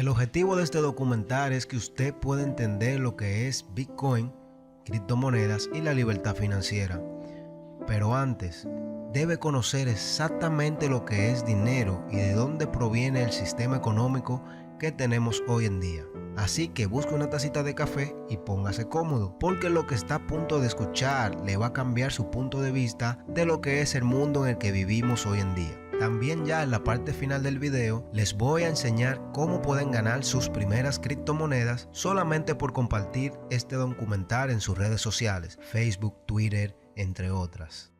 El objetivo de este documental es que usted pueda entender lo que es Bitcoin, criptomonedas y la libertad financiera. Pero antes, debe conocer exactamente lo que es dinero y de dónde proviene el sistema económico que tenemos hoy en día. Así que busque una tacita de café y póngase cómodo, porque lo que está a punto de escuchar le va a cambiar su punto de vista de lo que es el mundo en el que vivimos hoy en día. También ya en la parte final del video les voy a enseñar cómo pueden ganar sus primeras criptomonedas solamente por compartir este documental en sus redes sociales, Facebook, Twitter, entre otras.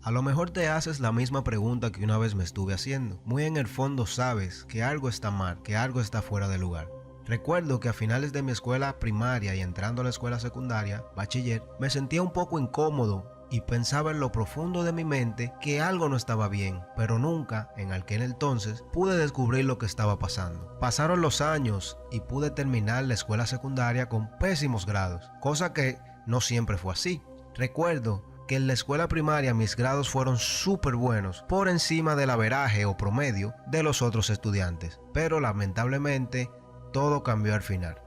A lo mejor te haces la misma pregunta que una vez me estuve haciendo. Muy en el fondo sabes que algo está mal, que algo está fuera de lugar. Recuerdo que a finales de mi escuela primaria y entrando a la escuela secundaria, bachiller, me sentía un poco incómodo y pensaba en lo profundo de mi mente que algo no estaba bien, pero nunca, en aquel entonces, pude descubrir lo que estaba pasando. Pasaron los años y pude terminar la escuela secundaria con pésimos grados, cosa que no siempre fue así. Recuerdo que en la escuela primaria mis grados fueron súper buenos, por encima del averaje o promedio de los otros estudiantes, pero lamentablemente todo cambió al final.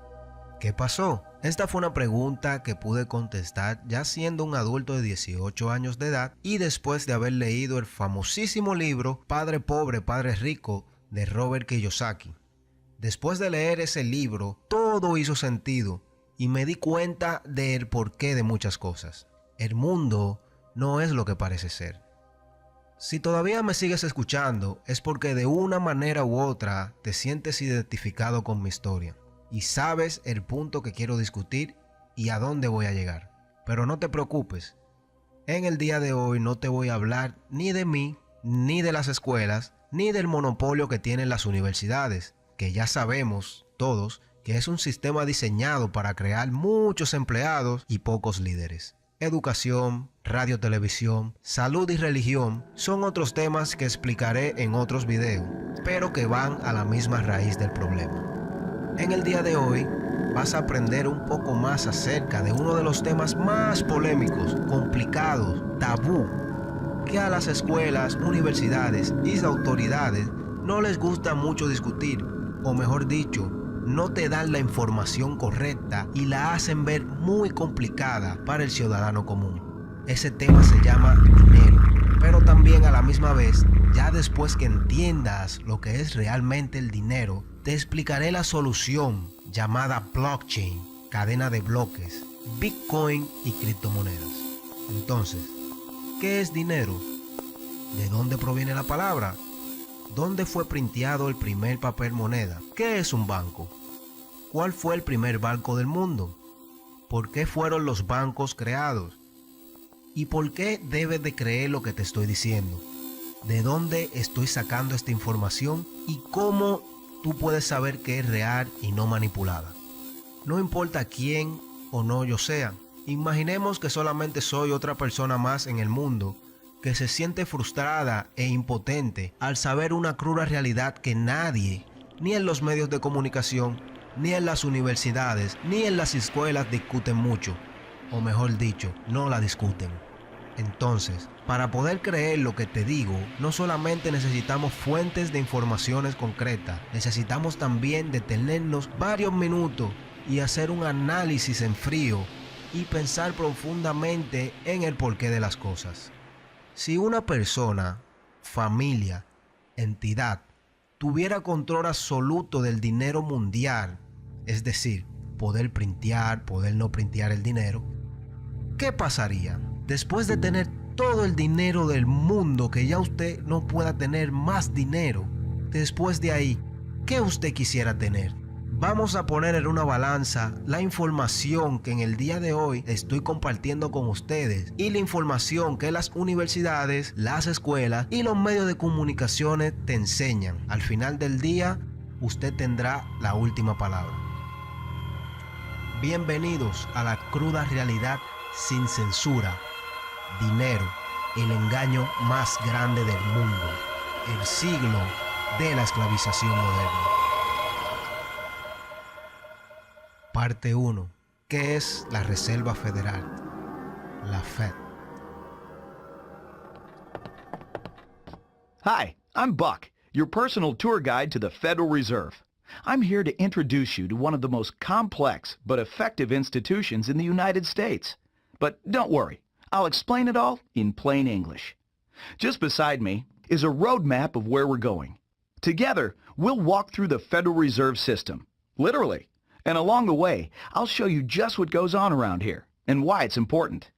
¿Qué pasó? Esta fue una pregunta que pude contestar ya siendo un adulto de 18 años de edad y después de haber leído el famosísimo libro Padre Pobre, Padre Rico de Robert Kiyosaki. Después de leer ese libro, todo hizo sentido y me di cuenta del porqué de muchas cosas. El mundo no es lo que parece ser. Si todavía me sigues escuchando, es porque de una manera u otra te sientes identificado con mi historia y sabes el punto que quiero discutir y a dónde voy a llegar. Pero no te preocupes, en el día de hoy no te voy a hablar ni de mí, ni de las escuelas, ni del monopolio que tienen las universidades, que ya sabemos todos que es un sistema diseñado para crear muchos empleados y pocos líderes. Educación, radio, televisión, salud y religión son otros temas que explicaré en otros videos, pero que van a la misma raíz del problema. En el día de hoy vas a aprender un poco más acerca de uno de los temas más polémicos, complicados, tabú, que a las escuelas, universidades y autoridades no les gusta mucho discutir, o mejor dicho, no te dan la información correcta y la hacen ver muy complicada para el ciudadano común. Ese tema se llama dinero, pero también a la misma vez, ya después que entiendas lo que es realmente el dinero, te explicaré la solución llamada blockchain, cadena de bloques, Bitcoin y criptomonedas. Entonces, ¿qué es dinero? ¿De dónde proviene la palabra? ¿Dónde fue printeado el primer papel moneda? ¿Qué es un banco? ¿Cuál fue el primer banco del mundo? ¿Por qué fueron los bancos creados? ¿Y por qué debes de creer lo que te estoy diciendo? ¿De dónde estoy sacando esta información? ¿Y cómo tú puedes saber que es real y no manipulada? No importa quién o no yo sea. Imaginemos que solamente soy otra persona más en el mundo que se siente frustrada e impotente al saber una cruda realidad que nadie, ni en los medios de comunicación, ni en las universidades, ni en las escuelas discuten mucho, o mejor dicho, no la discuten. Entonces, para poder creer lo que te digo, no solamente necesitamos fuentes de informaciones concretas, necesitamos también detenernos varios minutos y hacer un análisis en frío y pensar profundamente en el porqué de las cosas. Si una persona, familia, entidad, tuviera control absoluto del dinero mundial, es decir, poder printear, poder no printear el dinero, ¿qué pasaría? Después de tener todo el dinero del mundo, que ya usted no pueda tener más dinero, después de ahí, ¿qué usted quisiera tener? Vamos a poner en una balanza la información que en el día de hoy estoy compartiendo con ustedes y la información que las universidades, las escuelas y los medios de comunicaciones te enseñan. Al final del día, usted tendrá la última palabra. Bienvenidos a la cruda realidad sin censura. Dinero, el engaño más grande del mundo. El siglo de la esclavización moderna. Parte 1. ¿Qué es la Reserva Federal? La Fed. Hi, I'm Buck, your personal tour guide to the Federal Reserve. I'm here to introduce you to one of the most complex but effective institutions in the United States. But don't worry, I'll explain it all in plain English. Just beside me is a road map of where we're going. Together, we'll walk through the Federal Reserve System, literally. And along the way, I'll show you just what goes on around here and why it's important.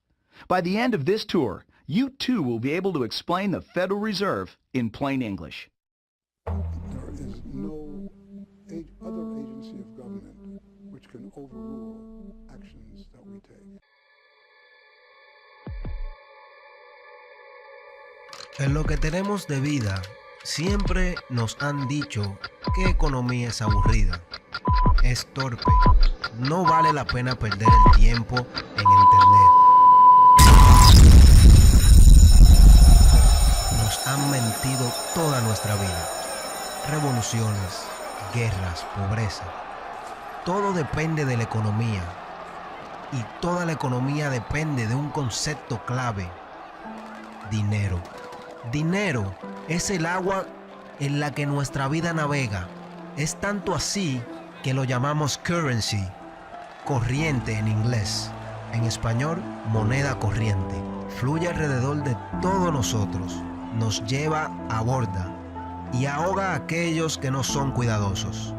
By the end of this tour, you too will be able to explain the Federal Reserve in plain English. There is no other agency of government which can overrule actions that we take. En lo que tenemos de vida, siempre nos han dicho que economía es aburrida, es torpe, no vale la pena perder el tiempo en internet. Nos han mentido toda nuestra vida. Revoluciones, guerras, pobreza. Todo depende de la economía. Y toda la economía depende de un concepto clave: dinero. Dinero es el agua en la que nuestra vida navega. Es tanto así que lo llamamos currency, corriente en inglés. En español, moneda corriente. Fluye alrededor de todos nosotros, nos lleva a borda y ahoga a aquellos que no son cuidadosos.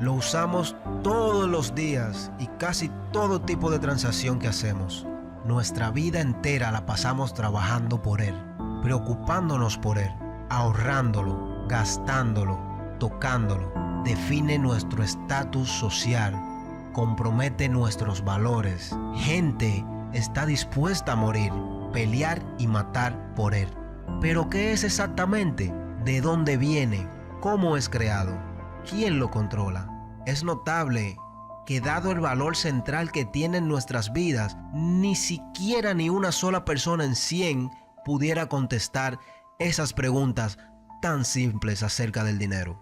Lo usamos todos los días y casi todo tipo de transacción que hacemos. Nuestra vida entera la pasamos trabajando por él, preocupándonos por él, ahorrándolo, gastándolo, tocándolo. Define nuestro estatus social, compromete nuestros valores. Gente está dispuesta a morir, pelear y matar por él. ¿Pero qué es exactamente? ¿De dónde viene? ¿Cómo es creado? ¿Quién lo controla? Es notable que dado el valor central que tiene en nuestras vidas, ni siquiera ni una sola persona en 100 pudiera contestar esas preguntas tan simples acerca del dinero.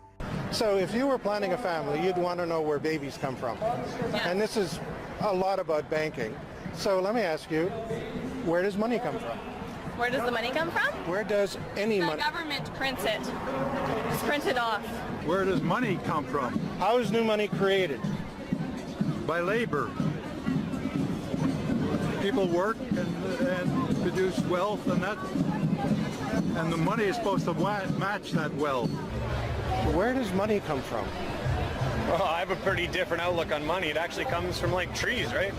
So if you were planning a family, you'd want to know where babies come from. Yeah. And this is a lot about banking. So let me ask you, where does money come from? Where does the money come from? Where does any The money? government prints it. It's printed off. Where does money come from? How is new money created? By labor. People work and produce wealth, and the money is supposed to match that wealth. Where does money come from? Well, I have a pretty different outlook on money. It actually comes from like trees, right?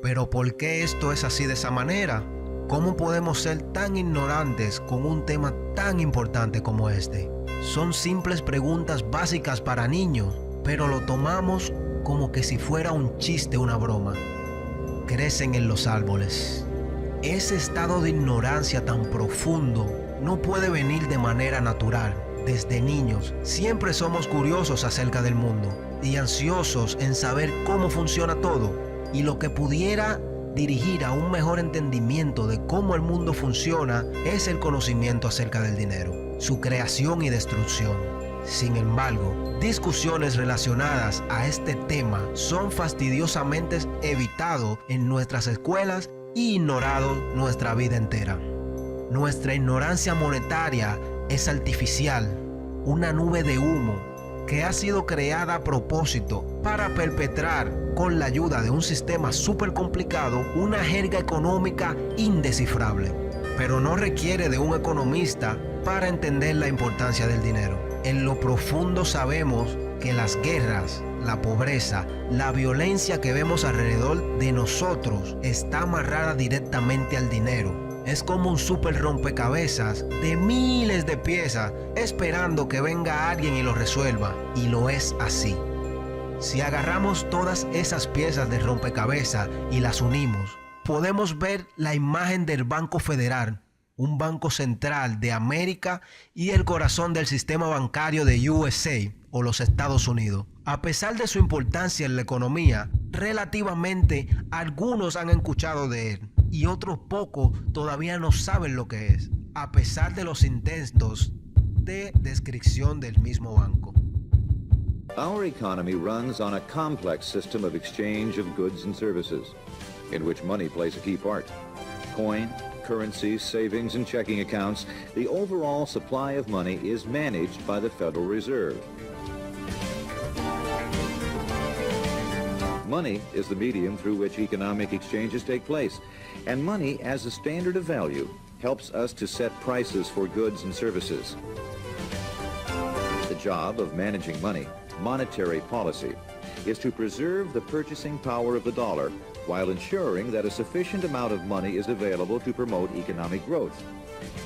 Pero ¿por qué esto es así de esa manera? ¿Cómo podemos ser tan ignorantes con un tema tan importante como este? Son simples preguntas básicas para niños, pero lo tomamos como que si fuera un chiste, una broma. Crecen en los árboles. Ese estado de ignorancia tan profundo no puede venir de manera natural. Desde niños siempre somos curiosos acerca del mundo y ansiosos en saber cómo funciona todo, y lo que pudiera dirigir a un mejor entendimiento de cómo el mundo funciona es el conocimiento acerca del dinero, su creación y destrucción. Sin embargo, discusiones relacionadas a este tema son fastidiosamente evitadas en nuestras escuelas y ignorados nuestra vida entera. Nuestra ignorancia monetaria es artificial, una nube de humo que ha sido creada a propósito para perpetrar, con la ayuda de un sistema súper complicado, una jerga económica indescifrable. Pero no requiere de un economista para entender la importancia del dinero. En lo profundo sabemos que las guerras, la pobreza, la violencia que vemos alrededor de nosotros está amarrada directamente al dinero. Es como un súper rompecabezas de miles de piezas esperando que venga alguien y lo resuelva. Y lo es así. Si agarramos todas esas piezas de rompecabezas y las unimos, podemos ver la imagen del Banco Federal, un banco central de América y el corazón del sistema bancario de USA o los Estados Unidos. A pesar de su importancia en la economía, relativamente algunos han escuchado de él y otros pocos todavía no saben lo que es, a pesar de los intentos de descripción del mismo banco. Our economy runs on a complex system of exchange of goods and services, in which money plays a key part. Coin, currency, savings, and checking accounts, the overall supply of money is managed by the Federal Reserve. Money is the medium through which economic exchanges take place, and money as a standard of value helps us to set prices for goods and services. The job of managing money, monetary policy, is to preserve the purchasing power of the dollar while ensuring that a sufficient amount of money is available to promote economic growth.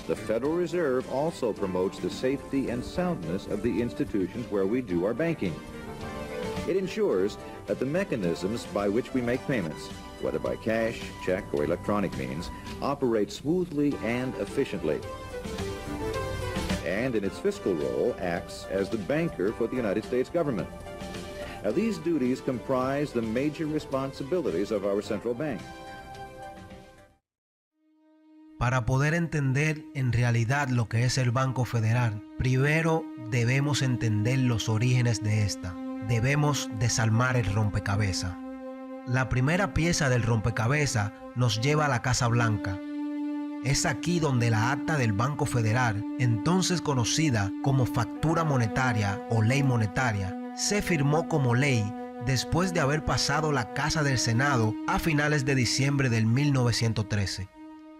The Federal Reserve also promotes the safety and soundness of the institutions where we do our banking. It ensures that the mechanisms by which we make payments, whether by cash, check, or electronic means, operate smoothly and efficiently. And in its fiscal role, acts as the banker for the United States government. Now, these duties comprise the major responsibilities of our central bank. Para poder entender en realidad lo que es el Banco Federal, primero debemos entender los orígenes de esta. Debemos desarmar el rompecabezas. La primera pieza del rompecabezas nos lleva a la Casa Blanca. Es aquí donde la acta del Banco Federal, entonces conocida como factura monetaria o ley monetaria, se firmó como ley después de haber pasado la Casa del Senado a finales de diciembre del 1913.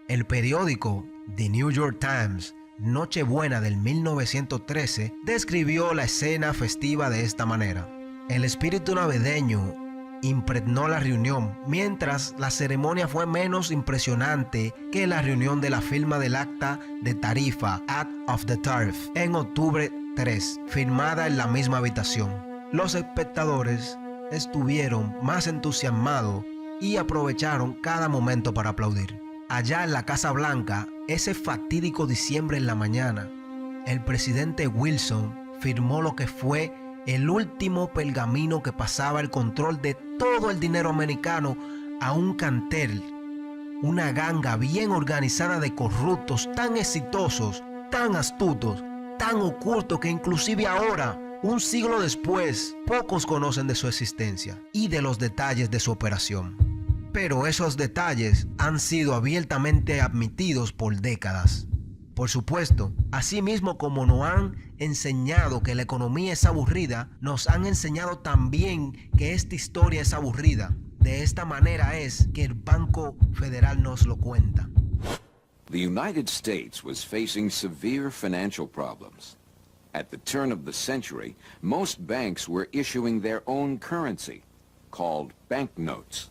El periódico The New York Times, Nochebuena del 1913, describió la escena festiva de esta manera. El espíritu navideño impregnó la reunión, mientras la ceremonia fue menos impresionante que la reunión de la firma del acta de tarifa Act of the Tariff en octubre 3, firmada en la misma habitación. Los espectadores estuvieron más entusiasmados y aprovecharon cada momento para aplaudir. Allá en la Casa Blanca, ese fatídico diciembre en la mañana, el presidente Wilson firmó lo que fue el último pergamino que pasaba el control de todo el dinero americano a un cartel, una ganga bien organizada de corruptos tan exitosos, tan astutos, tan ocultos que inclusive ahora, un siglo después, pocos conocen de su existencia y de los detalles de su operación. Pero esos detalles han sido abiertamente admitidos por décadas. Por supuesto, así mismo como nos han enseñado que la economía es aburrida, nos han enseñado también que esta historia es aburrida. De esta manera es que el Banco Federal nos lo cuenta. The United States was facing severe financial problems. At the turn of the century, most banks were issuing their own currency, called banknotes.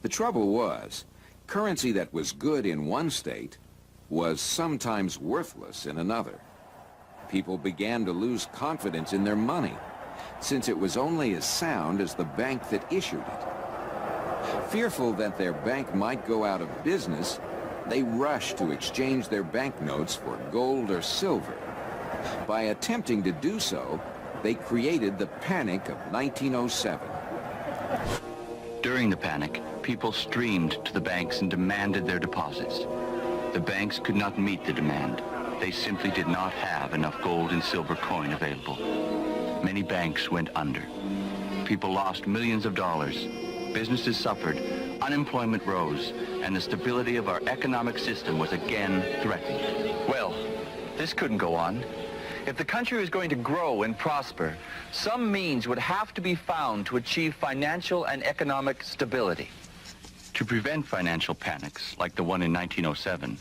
The trouble was, currency that was good in one state was sometimes worthless in another. People began to lose confidence in their money, since it was only as sound as the bank that issued it. Fearful that their bank might go out of business, they rushed to exchange their banknotes for gold or silver. By attempting to do so, they created the Panic of 1907. During the panic, people streamed to the banks and demanded their deposits. The banks could not meet the demand. They simply did not have enough gold and silver coin available. Many banks went under. People lost millions of dollars. Businesses suffered, unemployment rose, and the stability of our economic system was again threatened. Well, this couldn't go on. If the country was going to grow and prosper, some means would have to be found to achieve financial and economic stability. To prevent financial panics like the one in 1907,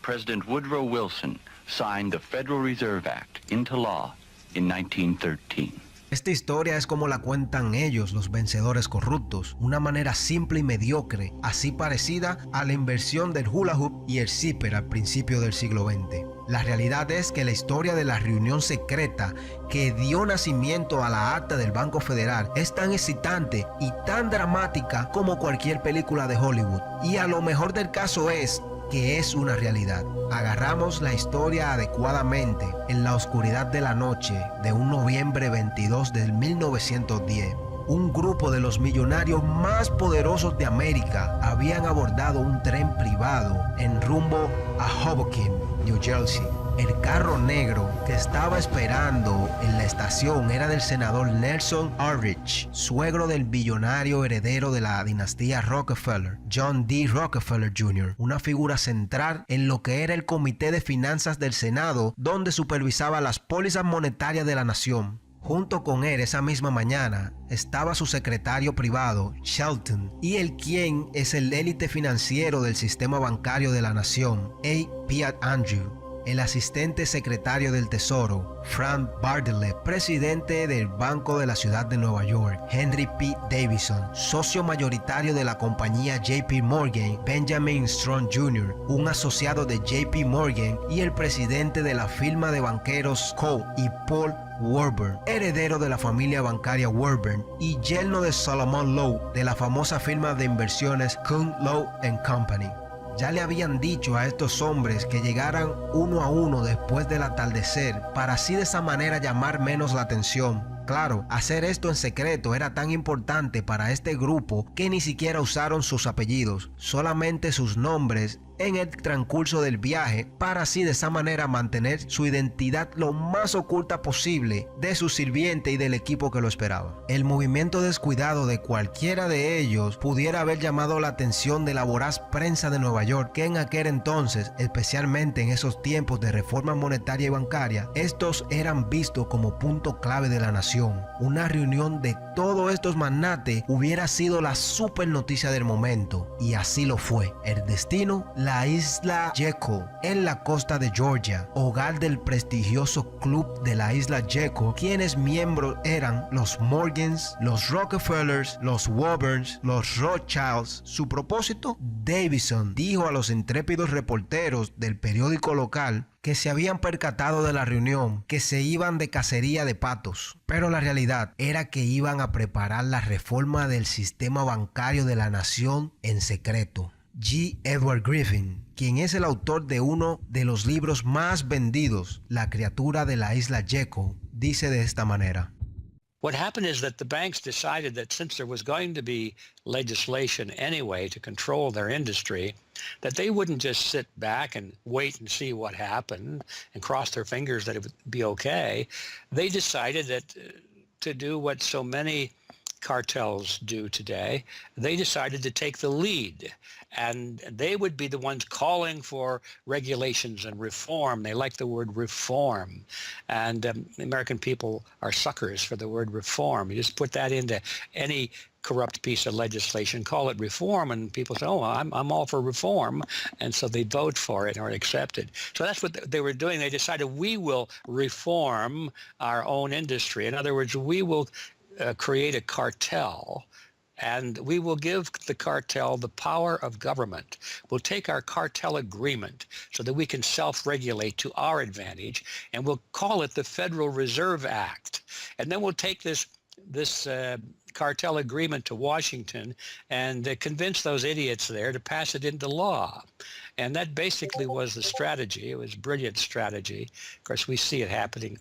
President Woodrow Wilson signed the Federal Reserve Act into law in 1913. Esta historia es como la cuentan ellos, los vencedores corruptos, una manera simple y mediocre, así parecida a la inversión del hula hoop y el zipper al principio del siglo XX. La realidad es que la historia de la reunión secreta que dio nacimiento a la acta del Banco Federal es tan excitante y tan dramática como cualquier película de Hollywood. Y a lo mejor del caso es que es una realidad. Agarramos la historia adecuadamente en la oscuridad de la noche de un noviembre 22 del 1910. un grupo de los millonarios más poderosos de América habían abordado un tren privado en rumbo a Hoboken, New Jersey. El carro negro que estaba esperando en la estación era del senador Nelson Aldrich, suegro del billonario heredero de la dinastía Rockefeller, John D. Rockefeller Jr., una figura central en lo que era el Comité de Finanzas del Senado, donde supervisaba las pólizas monetarias de la nación. Junto con él esa misma mañana estaba su secretario privado, Shelton, y el quien es el élite financiero del sistema bancario de la nación, A. Piatt Andrew, el asistente secretario del Tesoro, Frank Bartlett, presidente del Banco de la Ciudad de Nueva York, Henry P. Davidson, socio mayoritario de la compañía JP Morgan, Benjamin Strong Jr., un asociado de JP Morgan y el presidente de la firma de banqueros Cole y Paul Warburg, heredero de la familia bancaria Warburg y yerno de Solomon Lowe de la famosa firma de inversiones Kuhn, Lowe & Company. Ya le habían dicho a estos hombres que llegaran uno a uno después del atardecer para así de esa manera llamar menos la atención. Claro, hacer esto en secreto era tan importante para este grupo que ni siquiera usaron sus apellidos, solamente sus nombres en el transcurso del viaje para así de esa manera mantener su identidad lo más oculta posible de su sirviente y del equipo que lo esperaba. El movimiento descuidado de cualquiera de ellos pudiera haber llamado la atención de la voraz prensa de Nueva York, que en aquel entonces, especialmente en esos tiempos de reforma monetaria y bancaria, estos eran vistos como punto clave de la nación. Una reunión de todos estos magnates hubiera sido la super noticia del momento, y así lo fue. El destino, la isla Jekyll, en la costa de Georgia, hogar del prestigioso club de la isla Jekyll, quienes miembros eran los Morgans, los Rockefellers, los Warburgs, los Rothschilds. Su propósito, Davidson dijo a los intrépidos reporteros del periódico local que se habían percatado de la reunión, que se iban de cacería de patos, pero la realidad era que iban a preparar la reforma del sistema bancario de la nación en secreto. G. Edward Griffin, quien es el autor de uno de los libros más vendidos, La criatura de la isla Jekyll, dice de esta manera. What happened is that the banks decided that since there was going to be legislation anyway to control their industry, that they wouldn't just sit back and wait and see what happened and cross their fingers that it would be okay. They decided that to do what so many cartels do today, they decided to take the lead, and they would be the ones calling for regulations and reform. They like the word reform, and the American people are suckers for the word reform. You just put that into any corrupt piece of legislation, call it reform, and people say, oh, I'm all for reform, and so they vote for it or accept it. So that's what they were doing. They decided we will reform our own industry. In other words, we will create a cartel, and we will give the cartel the power of government. We'll take our cartel agreement so that we can self-regulate to our advantage, and we'll call it the Federal Reserve Act. And then we'll take this cartel agreement to Washington and convince those idiots there to pass it into law. And that basically was the strategy. It was a brilliant strategy. Of course, we see it happening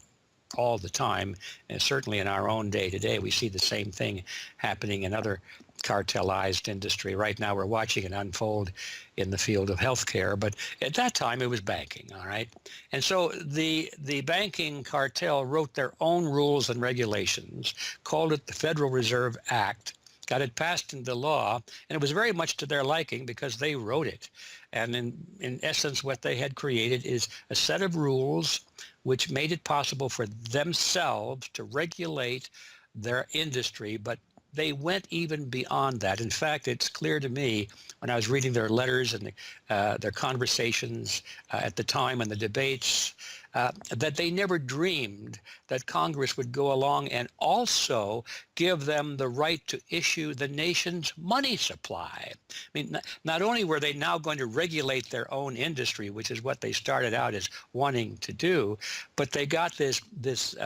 all the time, and certainly in our own day today, we see the same thing happening in other cartelized industry. Right now, we're watching it unfold in the field of healthcare, but at that time, it was banking, all right? And so the banking cartel wrote their own rules and regulations, called it the Federal Reserve Act, got it passed into law, and it was very much to their liking because they wrote it. And in essence, what they had created is a set of rules which made it possible for themselves to regulate their industry, but they went even beyond that. In fact, it's clear to me when I was reading their letters and their conversations at the time and the debates that they never dreamed that Congress would go along and also give them the right to issue the nation's money supply. I mean, not only were they now going to regulate their own industry, which is what they started out as wanting to do, but they got this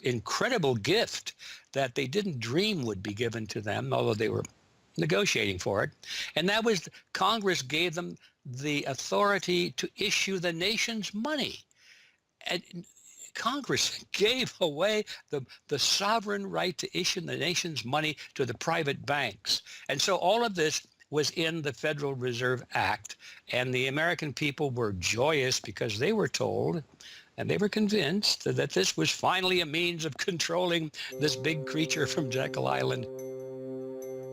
incredible gift that they didn't dream would be given to them, although they were negotiating for it. And that was Congress gave them the authority to issue the nation's money. And Congress gave away the sovereign right to issue the nation's money to the private banks. And so all of this was in the Federal Reserve Act, and the American people were joyous because they were told and they were convinced that this was finally a means of controlling this big creature from Jekyll Island.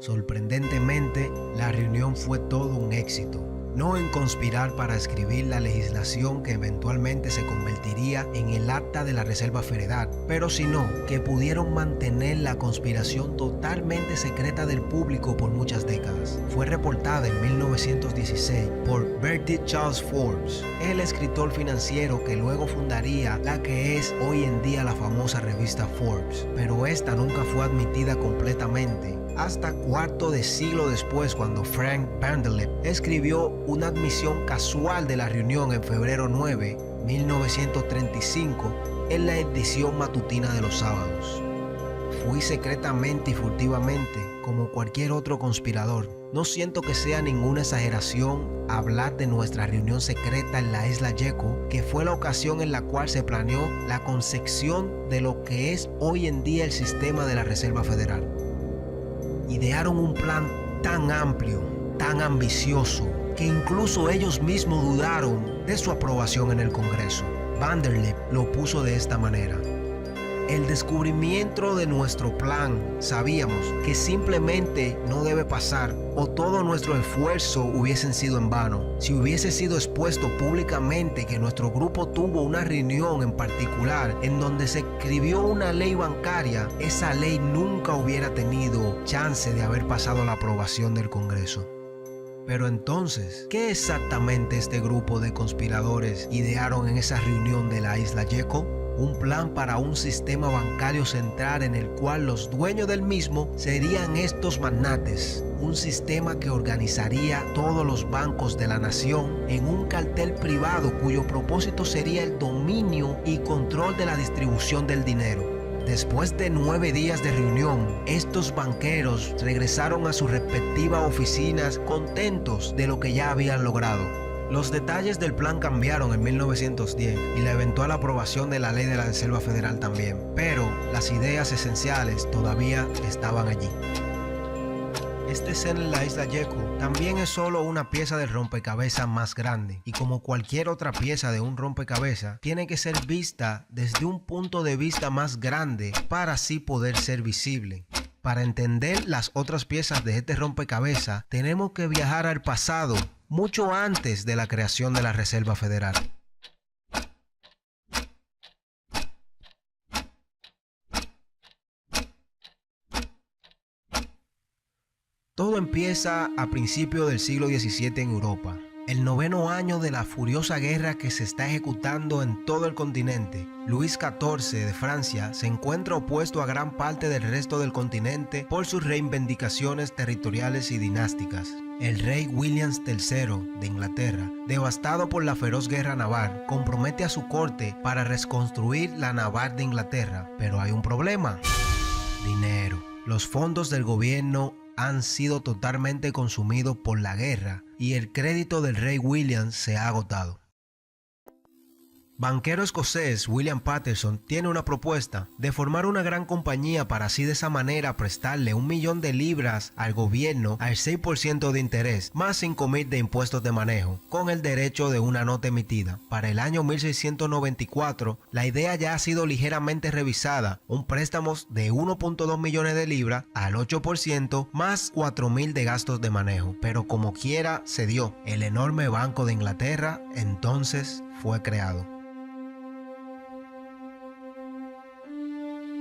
Sorprendentemente, la reunión fue todo un éxito. No en conspirar para escribir la legislación que eventualmente se convertiría en el Acta de la Reserva Federal, pero sino que pudieron mantener la conspiración totalmente secreta del público por muchas décadas. Fue reportada en 1916 por Bertie Charles Forbes, el escritor financiero que luego fundaría la que es hoy en día la famosa revista Forbes, pero esta nunca fue admitida completamente hasta cuarto de siglo después, cuando Frank Vanderlip escribió una admisión casual de la reunión en febrero 9, 1935, en la edición matutina de los sábados. Fui secretamente y furtivamente, como cualquier otro conspirador. No siento que sea ninguna exageración hablar de nuestra reunión secreta en la isla Jekyll, que fue la ocasión en la cual se planeó la concepción de lo que es hoy en día el sistema de la Reserva Federal. Idearon un plan tan amplio, tan ambicioso, que incluso ellos mismos dudaron de su aprobación en el Congreso. Vanderlip lo puso de esta manera: el descubrimiento de nuestro plan, sabíamos que simplemente no debe pasar, o todo nuestro esfuerzo hubiesen sido en vano. Si hubiese sido expuesto públicamente que nuestro grupo tuvo una reunión en particular en donde se escribió una ley bancaria, esa ley nunca hubiera tenido chance de haber pasado la aprobación del Congreso. Pero entonces, ¿qué exactamente este grupo de conspiradores idearon en esa reunión de la isla Jekyll? Un plan para un sistema bancario central en el cual los dueños del mismo serían estos magnates. Un sistema que organizaría todos los bancos de la nación en un cartel privado cuyo propósito sería el dominio y control de la distribución del dinero. Después de 9 días de reunión, estos banqueros regresaron a sus respectivas oficinas contentos de lo que ya habían logrado. Los detalles del plan cambiaron en 1910 y la eventual aprobación de la ley de la Reserva Federal también, pero las ideas esenciales todavía estaban allí. Esta escena en la isla Jekyll también es solo una pieza del rompecabezas más grande, y como cualquier otra pieza de un rompecabezas, tiene que ser vista desde un punto de vista más grande para así poder ser visible. Para entender las otras piezas de este rompecabezas, tenemos que viajar al pasado, mucho antes de la creación de la Reserva Federal. Todo empieza a principios del siglo XVII en Europa, el 9º año de la furiosa guerra que se está ejecutando en todo el continente. Luis XIV de Francia se encuentra opuesto a gran parte del resto del continente por sus reivindicaciones territoriales y dinásticas. El rey William III de Inglaterra, devastado por la feroz guerra naval, compromete a su corte para reconstruir la naval de Inglaterra. Pero hay un problema: dinero. Los fondos del gobierno han sido totalmente consumidos por la guerra y el crédito del rey William se ha agotado. Banquero escocés William Paterson tiene una propuesta de formar una gran compañía para así de esa manera prestarle 1 millón de libras al gobierno al 6% de interés más 5.000 de impuestos de manejo, con el derecho de una nota emitida. Para el año 1694 la idea ya ha sido ligeramente revisada: un préstamo de 1.2 millones de libras al 8% más 4.000 de gastos de manejo, pero como quiera se dio. El enorme Banco de Inglaterra entonces fue creado.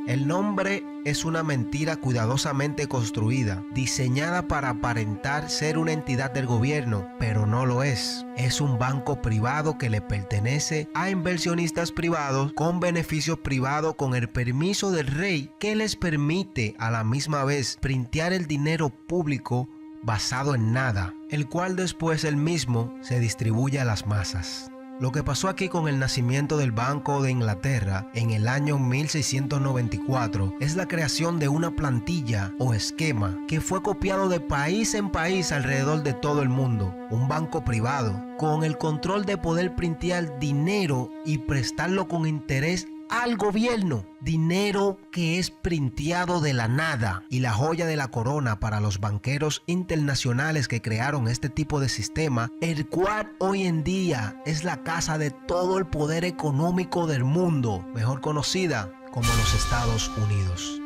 El nombre es una mentira cuidadosamente construida, diseñada para aparentar ser una entidad del gobierno, pero no lo es. Es un banco privado que le pertenece a inversionistas privados con beneficios privados, con el permiso del rey, que les permite a la misma vez printear el dinero público basado en nada, el cual después él mismo se distribuye a las masas. Lo que pasó aquí con el nacimiento del Banco de Inglaterra en el año 1694 es la creación de una plantilla o esquema que fue copiado de país en país alrededor de todo el mundo. Un banco privado con el control de poder printear dinero y prestarlo con interés al gobierno. Dinero que es printeado de la nada. Y la joya de la corona para los banqueros internacionales que crearon este tipo de sistema, el cual hoy en día es la casa de todo el poder económico del mundo, mejor conocida como los Estados Unidos.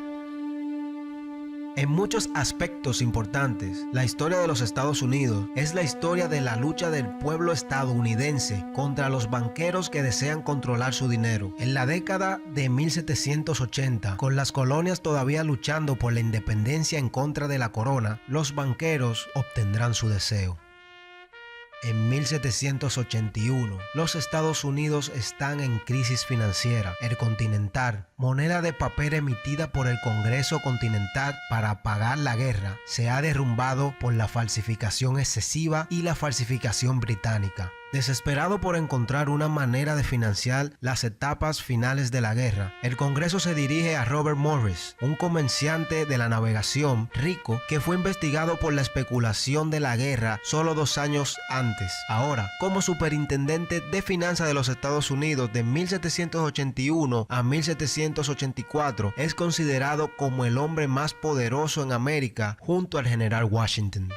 En muchos aspectos importantes, la historia de los Estados Unidos es la historia de la lucha del pueblo estadounidense contra los banqueros que desean controlar su dinero. En la década de 1780, con las colonias todavía luchando por la independencia en contra de la corona, los banqueros obtendrán su deseo. En 1781, los Estados Unidos están en crisis financiera. El Continental, moneda de papel emitida por el Congreso Continental para pagar la guerra, se ha derrumbado por la falsificación excesiva y la falsificación británica. Desesperado por encontrar una manera de financiar las etapas finales de la guerra, el Congreso se dirige a Robert Morris, un comerciante de la navegación rico que fue investigado por la especulación de la guerra solo 2 años antes. Ahora, como superintendente de finanzas de los Estados Unidos de 1781 a 1784, es considerado como el hombre más poderoso en América junto al general Washington.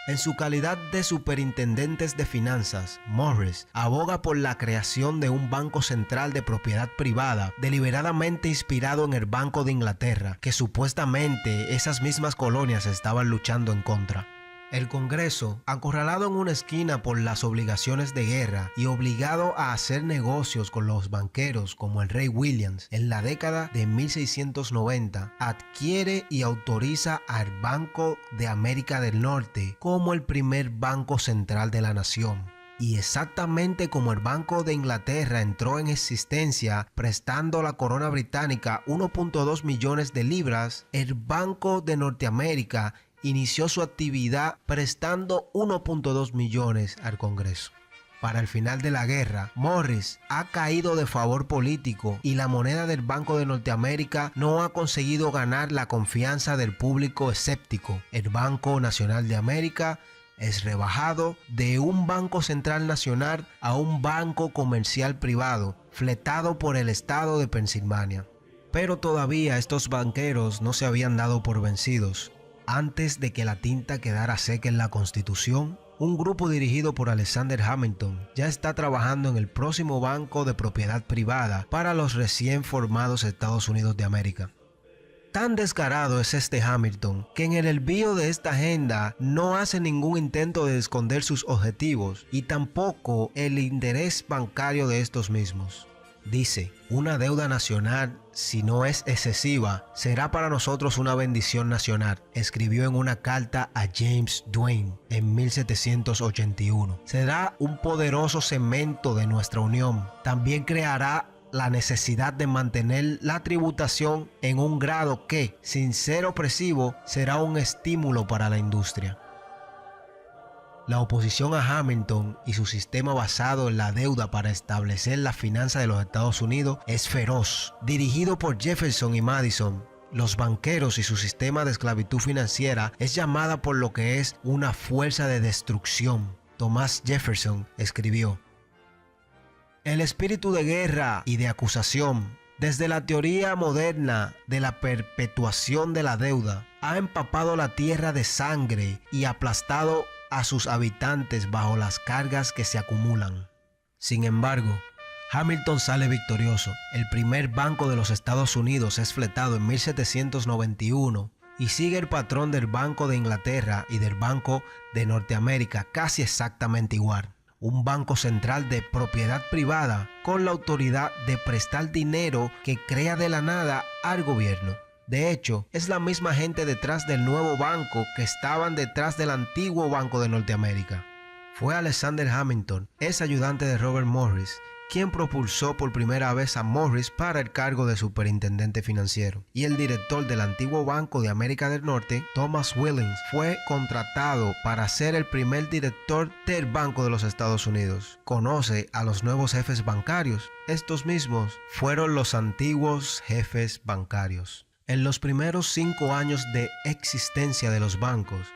En su calidad de superintendentes de finanzas, Morris aboga por la creación de un banco central de propiedad privada, deliberadamente inspirado en el Banco de Inglaterra, que supuestamente esas mismas colonias estaban luchando en contra. El Congreso, acorralado en una esquina por las obligaciones de guerra y obligado a hacer negocios con los banqueros como el rey Williams, en la década de 1690, adquiere y autoriza al Banco de América del Norte como el primer banco central de la nación. Y exactamente como el Banco de Inglaterra entró en existencia prestando a la corona británica 1.2 millones de libras, el Banco de Norteamérica inició su actividad prestando 1.2 millones al Congreso. Para el final de la guerra, Morris ha caído de favor político y la moneda del Banco de Norteamérica no ha conseguido ganar la confianza del público escéptico. El Banco Nacional de América es rebajado de un banco central nacional a un banco comercial privado, fletado por el estado de Pensilvania. Pero todavía estos banqueros no se habían dado por vencidos. Antes de que la tinta quedara seca en la Constitución, un grupo dirigido por Alexander Hamilton ya está trabajando en el próximo banco de propiedad privada para los recién formados Estados Unidos de América. Tan descarado es este Hamilton que en el envío de esta agenda no hace ningún intento de esconder sus objetivos y tampoco el interés bancario de estos mismos. Dice, una deuda nacional, si no es excesiva, será para nosotros una bendición nacional, escribió en una carta a James Duane en 1781. Será un poderoso cemento de nuestra unión. También creará la necesidad de mantener la tributación en un grado que, sin ser opresivo, será un estímulo para la industria. La oposición a Hamilton y su sistema basado en la deuda para establecer la finanza de los Estados Unidos es feroz. Dirigido por Jefferson y Madison, los banqueros y su sistema de esclavitud financiera es llamada por lo que es una fuerza de destrucción. Thomas Jefferson escribió: el espíritu de guerra y de acusación, desde la teoría moderna de la perpetuación de la deuda, ha empapado la tierra de sangre y aplastado a sus habitantes bajo las cargas que se acumulan. Sin embargo, Hamilton sale victorioso. El primer banco de los Estados Unidos es fletado en 1791 y sigue el patrón del Banco de Inglaterra y del Banco de Norteamérica casi exactamente igual. Un banco central de propiedad privada con la autoridad de prestar dinero que crea de la nada al gobierno. De hecho, es la misma gente detrás del nuevo banco que estaban detrás del antiguo Banco de Norteamérica. Fue Alexander Hamilton, ex ayudante de Robert Morris, quien propulsó por primera vez a Morris para el cargo de superintendente financiero. Y el director del antiguo Banco de América del Norte, Thomas Williams, fue contratado para ser el primer director del Banco de los Estados Unidos. Conoce a los nuevos jefes bancarios. Estos mismos fueron los antiguos jefes bancarios. En los primeros 5 años de existencia de los bancos,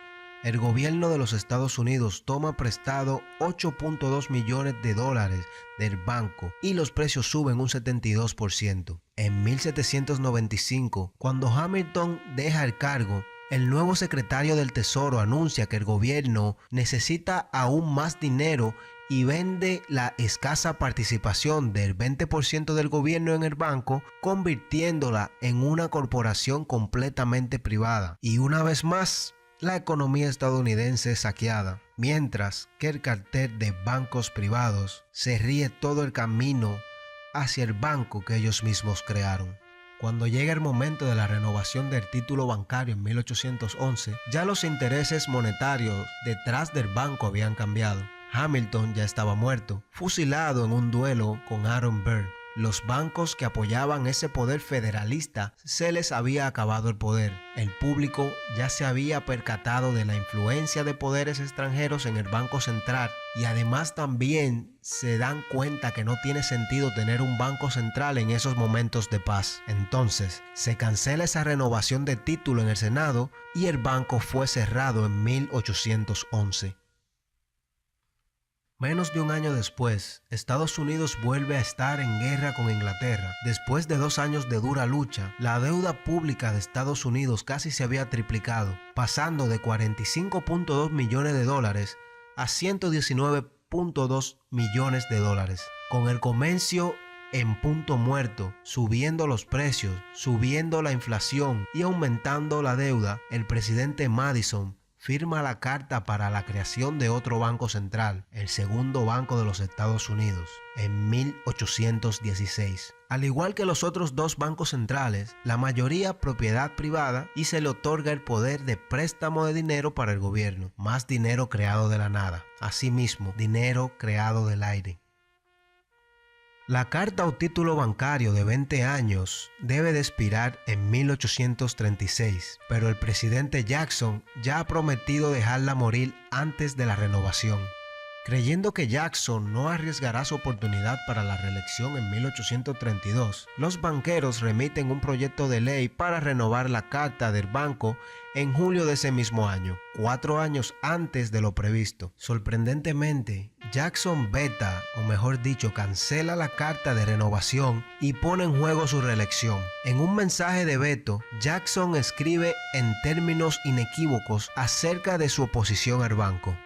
el gobierno de los Estados Unidos toma prestado 8.2 millones de dólares del banco y los precios suben un 72%. En 1795, cuando Hamilton deja el cargo, el nuevo secretario del Tesoro anuncia que el gobierno necesita aún más dinero y vende la escasa participación del 20% del gobierno en el banco, convirtiéndola en una corporación completamente privada. Y una vez más, la economía estadounidense es saqueada, mientras que el cartel de bancos privados se ríe todo el camino hacia el banco que ellos mismos crearon. Cuando llega el momento de la renovación del título bancario en 1811, ya los intereses monetarios detrás del banco habían cambiado. Hamilton ya estaba muerto, fusilado en un duelo con Aaron Burr. Los bancos que apoyaban ese poder federalista se les había acabado el poder. El público ya se había percatado de la influencia de poderes extranjeros en el Banco Central y además también se dan cuenta que no tiene sentido tener un banco central en esos momentos de paz. Entonces, se cancela esa renovación de título en el Senado y el banco fue cerrado en 1811. Menos de un año después, Estados Unidos vuelve a estar en guerra con Inglaterra. Después de 2 años de dura lucha, la deuda pública de Estados Unidos casi se había triplicado, pasando de 45.2 millones de dólares a 119.2 millones de dólares. Con el comercio en punto muerto, subiendo los precios, subiendo la inflación y aumentando la deuda, el presidente Madison firma la carta para la creación de otro banco central, el segundo banco de los Estados Unidos, en 1816. Al igual que los otros 2 bancos centrales, la mayoría propiedad privada y se le otorga el poder de préstamo de dinero para el gobierno, más dinero creado de la nada, asimismo, dinero creado del aire. La carta o título bancario de 20 años debe de expirar en 1836, pero el presidente Jackson ya ha prometido dejarla morir antes de la renovación. Creyendo que Jackson no arriesgará su oportunidad para la reelección en 1832, los banqueros remiten un proyecto de ley para renovar la carta del banco en julio de ese mismo año, 4 años antes de lo previsto. Sorprendentemente, Jackson veta, o mejor dicho, cancela la carta de renovación y pone en juego su reelección. En un mensaje de veto, Jackson escribe en términos inequívocos acerca de su oposición al banco.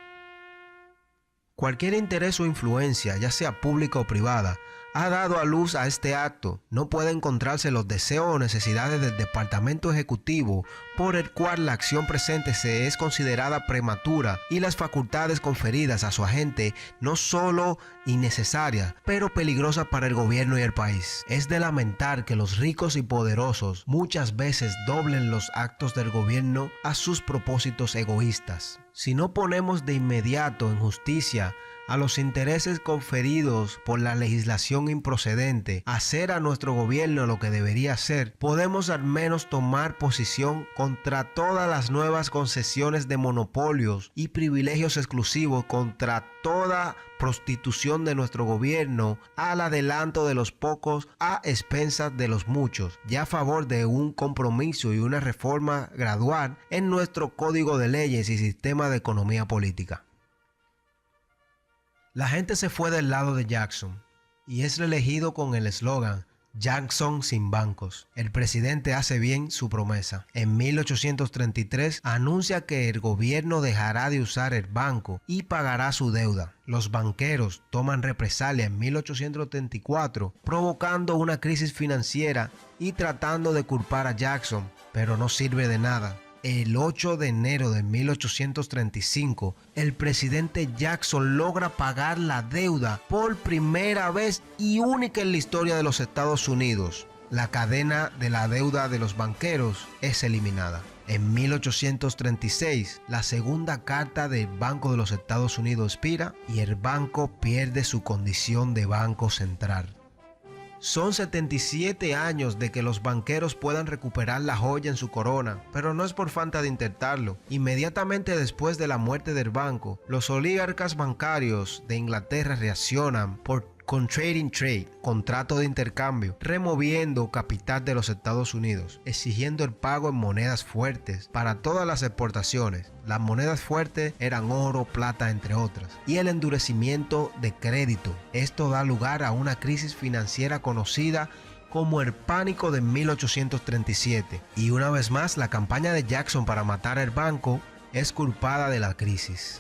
Cualquier interés o influencia, ya sea pública o privada, ha dado a luz a este acto. No puede encontrarse los deseos o necesidades del Departamento Ejecutivo por el cual la acción presente se es considerada prematura y las facultades conferidas a su agente no solo innecesarias, pero peligrosas para el gobierno y el país. Es de lamentar que los ricos y poderosos muchas veces doblen los actos del gobierno a sus propósitos egoístas. Si no ponemos de inmediato en justicia a los intereses conferidos por la legislación improcedente, hacer a nuestro gobierno lo que debería hacer, podemos al menos tomar posición contra todas las nuevas concesiones de monopolios y privilegios exclusivos, contra toda prostitución de nuestro gobierno al adelanto de los pocos a expensas de los muchos, y a favor de un compromiso y una reforma gradual en nuestro código de leyes y sistema de economía política. La gente se fue del lado de Jackson y es reelegido con el eslogan Jackson sin bancos. El presidente hace bien su promesa. En 1833 anuncia que el gobierno dejará de usar el banco y pagará su deuda. Los banqueros toman represalia en 1834, provocando una crisis financiera y tratando de culpar a Jackson, pero no sirve de nada. El 8 de enero de 1835, el presidente Jackson logra pagar la deuda por primera vez y única en la historia de los Estados Unidos. La cadena de la deuda de los banqueros es eliminada. En 1836, la segunda carta del Banco de los Estados Unidos expira y el banco pierde su condición de banco central. Son 77 años de que los banqueros puedan recuperar la joya en su corona, pero no es por falta de intentarlo. Inmediatamente después de la muerte del banco, los oligarcas bancarios de Inglaterra reaccionan por con Trading Trade, contrato de intercambio, removiendo capital de los Estados Unidos, exigiendo el pago en monedas fuertes para todas las exportaciones. Las monedas fuertes eran oro, plata, entre otras. Y el endurecimiento de crédito. Esto da lugar a una crisis financiera conocida como el pánico de 1837. Y una vez más, la campaña de Jackson para matar al banco es culpada de la crisis.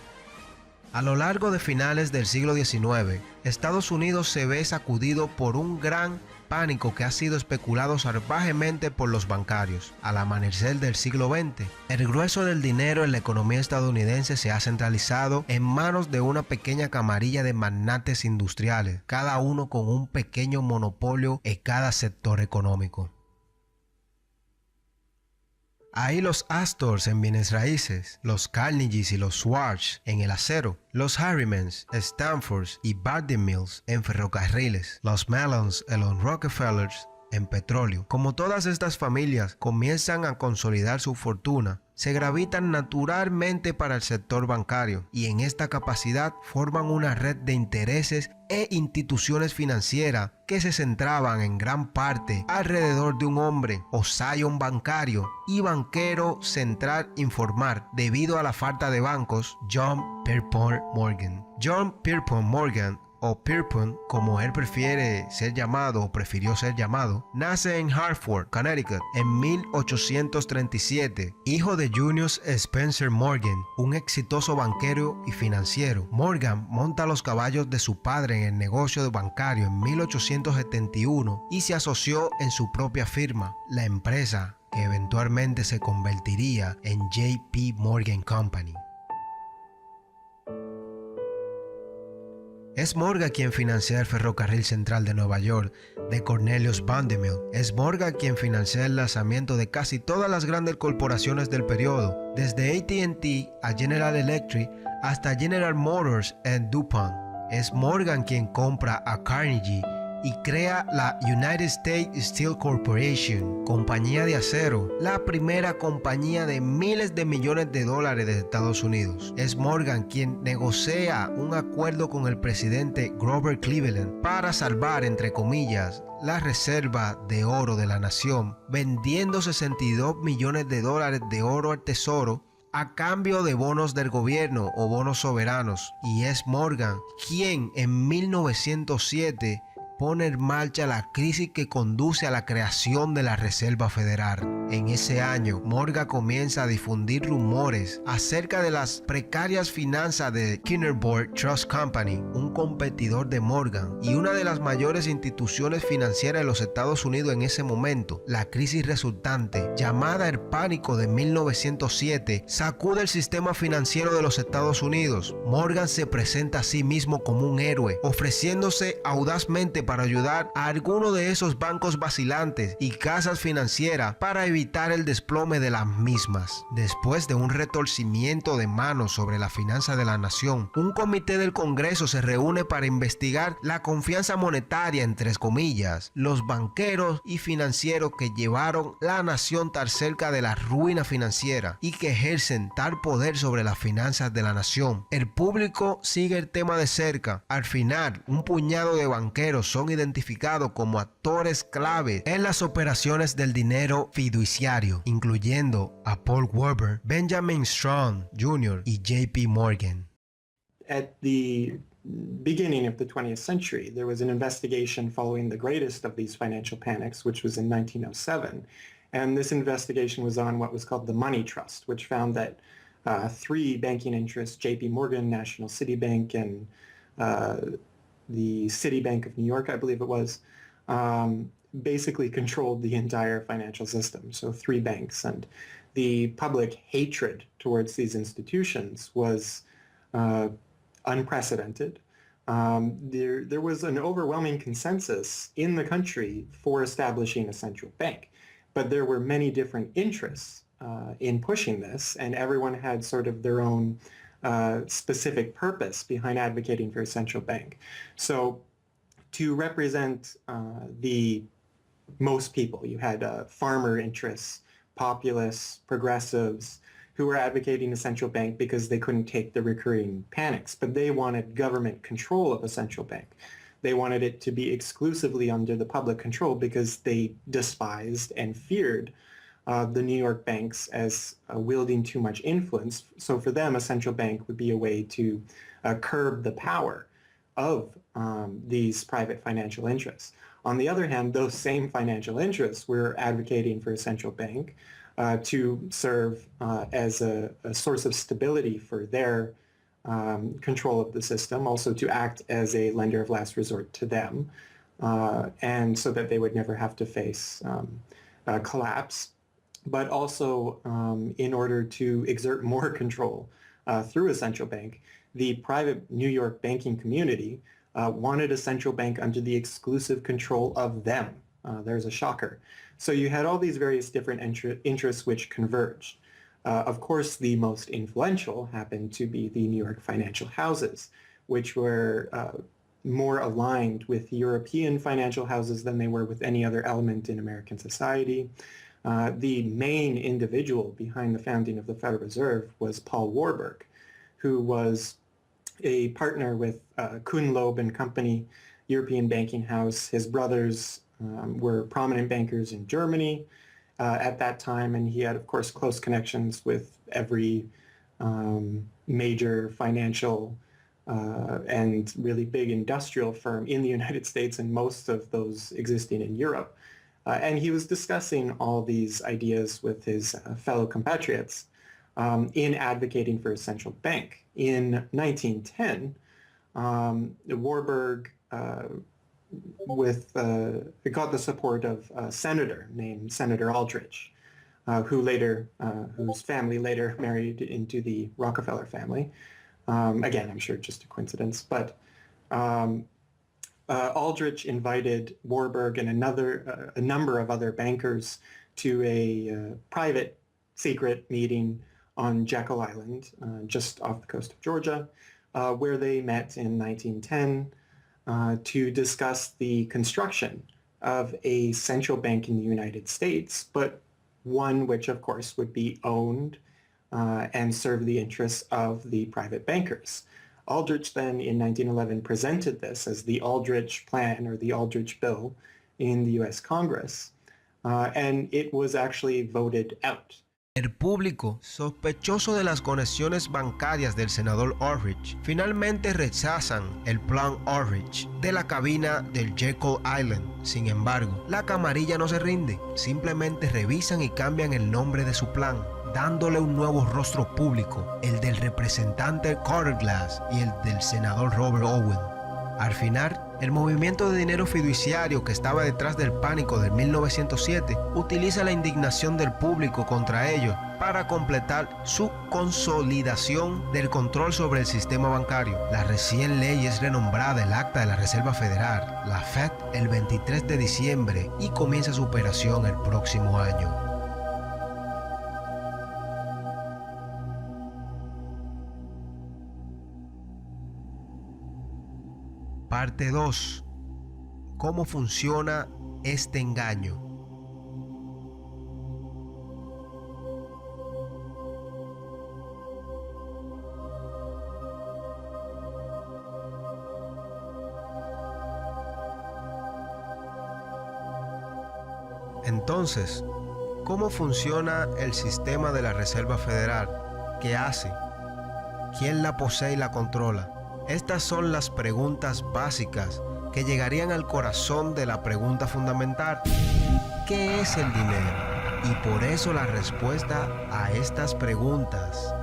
A lo largo de finales del siglo XIX, Estados Unidos se ve sacudido por un gran pánico que ha sido especulado salvajemente por los bancarios. Al amanecer del siglo XX, el grueso del dinero en la economía estadounidense se ha centralizado en manos de una pequeña camarilla de magnates industriales, cada uno con un pequeño monopolio en cada sector económico. Ahí los Astors en bienes raíces, los Carnegies y los Schwartz en el acero, los Harrimans, Stanfords y Bardi Mills en ferrocarriles, los Mellons y los Rockefellers en petróleo. Como todas estas familias comienzan a consolidar su fortuna, se gravitan naturalmente para el sector bancario y en esta capacidad forman una red de intereses e instituciones financieras que se centraban en gran parte alrededor de un hombre o scion bancario y banquero central informal debido a la falta de bancos, John Pierpont Morgan. John Pierpont Morgan, o Pierpont, como él prefiere ser llamado o prefirió ser llamado, nace en Hartford, Connecticut, en 1837, hijo de Junius Spencer Morgan, un exitoso banquero y financiero. Morgan monta los caballos de su padre en el negocio bancario en 1871 y se asoció en su propia firma, la empresa que eventualmente se convertiría en J.P. Morgan Company. Es Morgan quien financia el ferrocarril central de Nueva York de Cornelius Vanderbilt. Es Morgan quien financia el lanzamiento de casi todas las grandes corporaciones del periodo, desde AT&T a General Electric hasta General Motors y DuPont. Es Morgan quien compra a Carnegie y crea la United States Steel Corporation, compañía de acero, la primera compañía de miles de millones de dólares de Estados Unidos. Es Morgan quien negocia un acuerdo con el presidente Grover Cleveland para salvar, entre comillas, la reserva de oro de la nación, vendiendo 62 millones de dólares de oro al tesoro a cambio de bonos del gobierno o bonos soberanos. Y es Morgan quien en 1907 pone en marcha la crisis que conduce a la creación de la Reserva Federal. En ese año, Morgan comienza a difundir rumores acerca de las precarias finanzas de Kinnerborough Trust Company, un competidor de Morgan y una de las mayores instituciones financieras de los Estados Unidos en ese momento. La crisis resultante, llamada el pánico de 1907, sacude el sistema financiero de los Estados Unidos. Morgan se presenta a sí mismo como un héroe, ofreciéndose audazmente para ayudar a alguno de esos bancos vacilantes y casas financieras para evitar el desplome de las mismas. Después de un retorcimiento de manos sobre la finanza de la nación, un comité del Congreso se reúne para investigar la confianza monetaria, entre comillas, los banqueros y financieros que llevaron la nación tan cerca de la ruina financiera y que ejercen tal poder sobre las finanzas de la nación. El público sigue el tema de cerca. Al final, un puñado de banqueros son identificados como actores clave en las operaciones del dinero fiduciario, incluyendo a Paul Weber, Benjamin Strong Jr. y J.P. Morgan. At the beginning of the 20th century, there was an investigation following the greatest of these financial panics, which was in 1907. And this investigation was on what was called the Money Trust, which found that three banking interests, J.P. Morgan, National City Bank, and the Citibank of New York, I believe it was, basically controlled the entire financial system. So three banks. And the public hatred towards these institutions was unprecedented. There was an overwhelming consensus in the country for establishing a central bank. But there were many different interests in pushing this, and everyone had sort of their own specific purpose behind advocating for a central bank. So to represent the most people, you had farmer interests, populists, progressives, who were advocating a central bank because they couldn't take the recurring panics, but they wanted government control of a central bank. They wanted it to be exclusively under the public control because they despised and feared the New York banks as wielding too much influence. So for them, a central bank would be a way to curb the power of these private financial interests. On the other hand, those same financial interests were advocating for a central bank to serve as a source of stability for their control of the system, also to act as a lender of last resort to them, and so that they would never have to face collapse, but also in order to exert more control through a central bank. The private New York banking community wanted a central bank under the exclusive control of them. There's a shocker. So you had all these various different interests which converged. Of course, the most influential happened to be the New York financial houses, which were more aligned with European financial houses than they were with any other element in American society. The main individual behind the founding of the Federal Reserve was Paul Warburg, who was a partner with Kuhn, Loeb and Company, European banking house. His brothers were prominent bankers in Germany at that time, and he had, of course, close connections with every major financial and really big industrial firm in the United States and most of those existing in Europe. And he was discussing all these ideas with his fellow compatriots in advocating for a central bank. In 1910, Warburg got the support of a senator named Senator Aldrich, whose family later married into the Rockefeller family. Again, I'm sure just a coincidence, but Aldrich invited Warburg and a number of other bankers to a private secret meeting on Jekyll Island, just off the coast of Georgia, where they met in 1910 to discuss the construction of a central bank in the United States, but one which, of course, would be owned and serve the interests of the private bankers. Aldrich then, in 1911, presented this as the Aldrich Plan or the Aldrich Bill in the U.S. Congress, and it was actually voted out. El público, sospechoso de las conexiones bancarias del senador Aldrich, finalmente rechazan el plan Aldrich de la cabina del Jekyll Island. Sin embargo, la camarilla no se rinde, simplemente revisan y cambian el nombre de su plan, dándole un nuevo rostro público, el del representante Carter Glass y el del senador Robert Owen. Al final, el movimiento de dinero fiduciario que estaba detrás del pánico de 1907 utiliza la indignación del público contra ellos para completar su consolidación del control sobre el sistema bancario. La recién ley es renombrada el Acta de la Reserva Federal, la Fed, el 23 de diciembre y comienza su operación el próximo año. Parte 2. ¿Cómo funciona este engaño? Entonces, ¿cómo funciona el sistema de la Reserva Federal? ¿Qué hace? ¿Quién la posee y la controla? Estas son las preguntas básicas que llegarían al corazón de la pregunta fundamental. ¿Qué es el dinero? Y por eso la respuesta a estas preguntas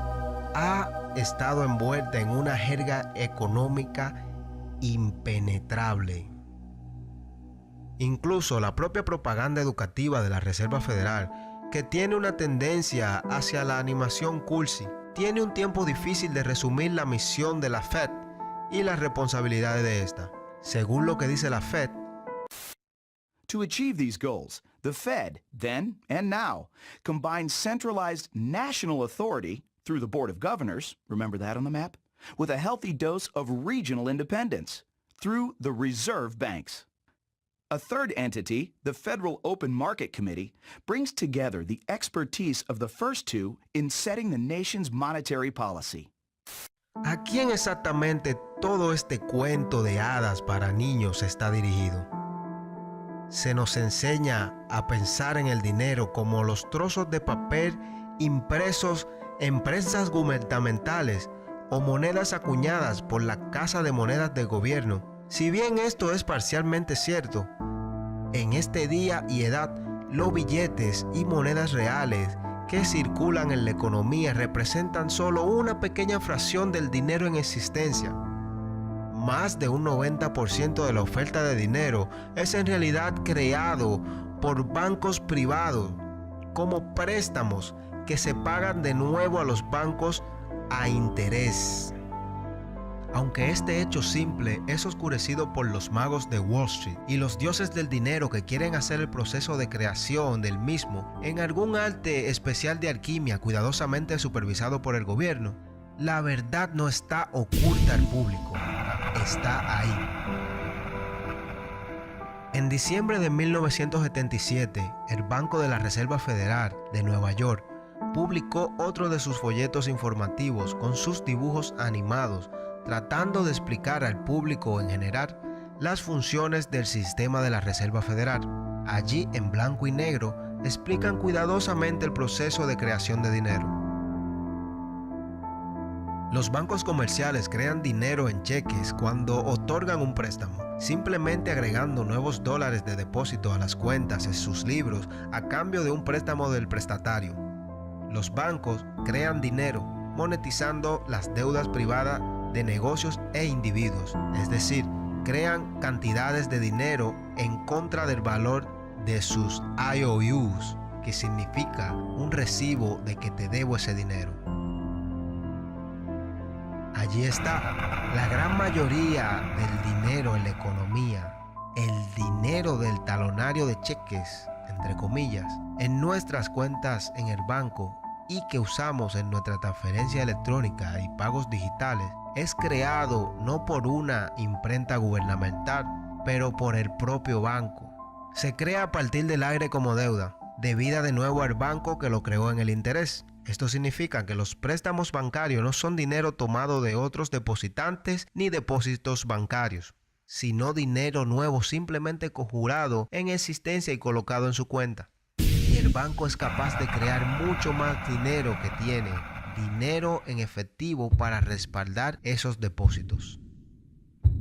ha estado envuelta en una jerga económica impenetrable. Incluso la propia propaganda educativa de la Reserva Federal, que tiene una tendencia hacia la animación cursi, tiene un tiempo difícil de resumir la misión de la Fed y las responsabilidades de esta. Según lo que dice la Fed, to achieve these goals, the Fed, then and now, combines centralized national authority through the Board of Governors, remember that on the map, with a healthy dose of regional independence through the reserve banks. A third entity, the Federal Open Market Committee, brings together the expertise of the first two in setting the nation's monetary policy. ¿A quién exactamente todo este cuento de hadas para niños está dirigido? Se nos enseña a pensar en el dinero como los trozos de papel impresos en prensas gubernamentales o monedas acuñadas por la Casa de Monedas del gobierno. Si bien esto es parcialmente cierto, en este día y edad, los billetes y monedas reales que circulan en la economía representan solo una pequeña fracción del dinero en existencia. Más de un 90% de la oferta de dinero es en realidad creado por bancos privados como préstamos que se pagan de nuevo a los bancos a interés. Aunque este hecho simple es oscurecido por los magos de Wall Street y los dioses del dinero que quieren hacer el proceso de creación del mismo en algún arte especial de alquimia cuidadosamente supervisado por el gobierno, la verdad no está oculta al público, está ahí. En diciembre de 1977, el Banco de la Reserva Federal de Nueva York publicó otro de sus folletos informativos con sus dibujos animados, tratando de explicar al público en general las funciones del sistema de la Reserva Federal. Allí, en blanco y negro, explican cuidadosamente el proceso de creación de dinero. Los bancos comerciales crean dinero en cheques cuando otorgan un préstamo, simplemente agregando nuevos dólares de depósito a las cuentas en sus libros a cambio de un préstamo del prestatario. Los bancos crean dinero monetizando las deudas privadas de negocios e individuos, es decir, crean cantidades de dinero en contra del valor de sus IOUs, que significa un recibo de que te debo ese dinero. Allí está la gran mayoría del dinero en la economía, el dinero del talonario de cheques, entre comillas, en nuestras cuentas en el banco y que usamos en nuestra transferencia electrónica y pagos digitales, es creado no por una imprenta gubernamental, pero por el propio banco. Se crea a partir del aire como deuda, debida de nuevo al banco que lo creó en el interés. Esto significa que los préstamos bancarios no son dinero tomado de otros depositantes ni depósitos bancarios, sino dinero nuevo simplemente conjurado en existencia y colocado en su cuenta. Y el banco es capaz de crear mucho más dinero que tiene, dinero en efectivo para respaldar esos depósitos.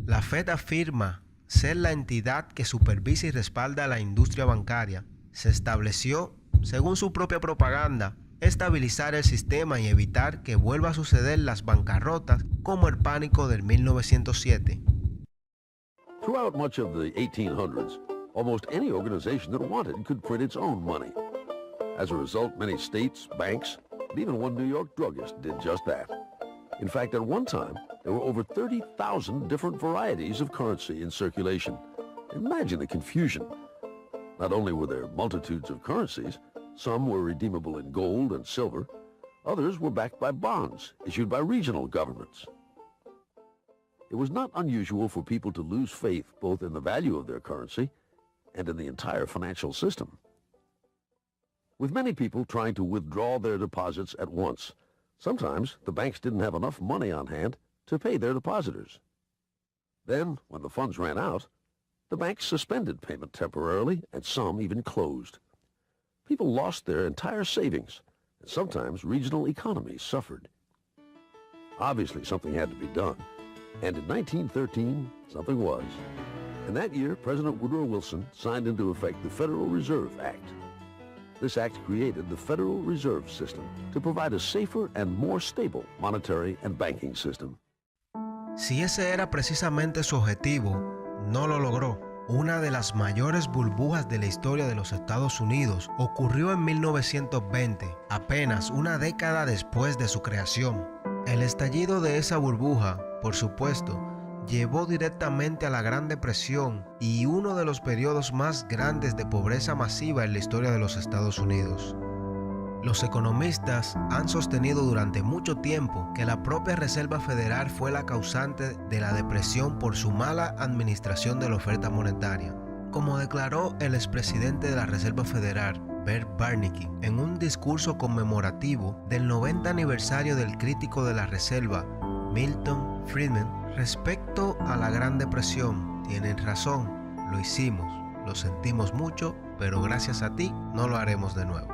La Fed afirma ser la entidad que supervisa y respalda a la industria bancaria. Se estableció, según su propia propaganda, estabilizar el sistema y evitar que vuelva a suceder las bancarrotas como el pánico del 1907. Throughout much of the 1800s, almost any organization that wanted could print its own money. As a result, many states, banks, and even one New York druggist did just that. In fact, at one time, there were over 30,000 different varieties of currency in circulation. Imagine the confusion. Not only were there multitudes of currencies, some were redeemable in gold and silver, others were backed by bonds issued by regional governments. It was not unusual for people to lose faith both in the value of their currency and in the entire financial system. With many people trying to withdraw their deposits at once, sometimes the banks didn't have enough money on hand to pay their depositors. Then, when the funds ran out, the banks suspended payment temporarily, and some even closed. People lost their entire savings, and sometimes regional economies suffered. Obviously, something had to be done, and in 1913, something was. In that year, President Woodrow Wilson signed into effect the Federal Reserve Act. This act created the Federal Reserve System to provide a safer and more stable monetary and banking system. Si ese era precisamente su objetivo, no lo logró. Una de las mayores burbujas de la historia de los Estados Unidos ocurrió en 1920, apenas una década después de su creación. El estallido de esa burbuja, por supuesto, llevó directamente a la Gran Depresión y uno de los periodos más grandes de pobreza masiva en la historia de los Estados Unidos. Los economistas han sostenido durante mucho tiempo que la propia Reserva Federal fue la causante de la depresión por su mala administración de la oferta monetaria. Como declaró el expresidente de la Reserva Federal, Bert Bernanke, en un discurso conmemorativo del 90 aniversario del crítico de la Reserva, Milton Friedman. Respecto a la Gran Depresión, tienen razón, lo hicimos, lo sentimos mucho, pero gracias a ti no lo haremos de nuevo.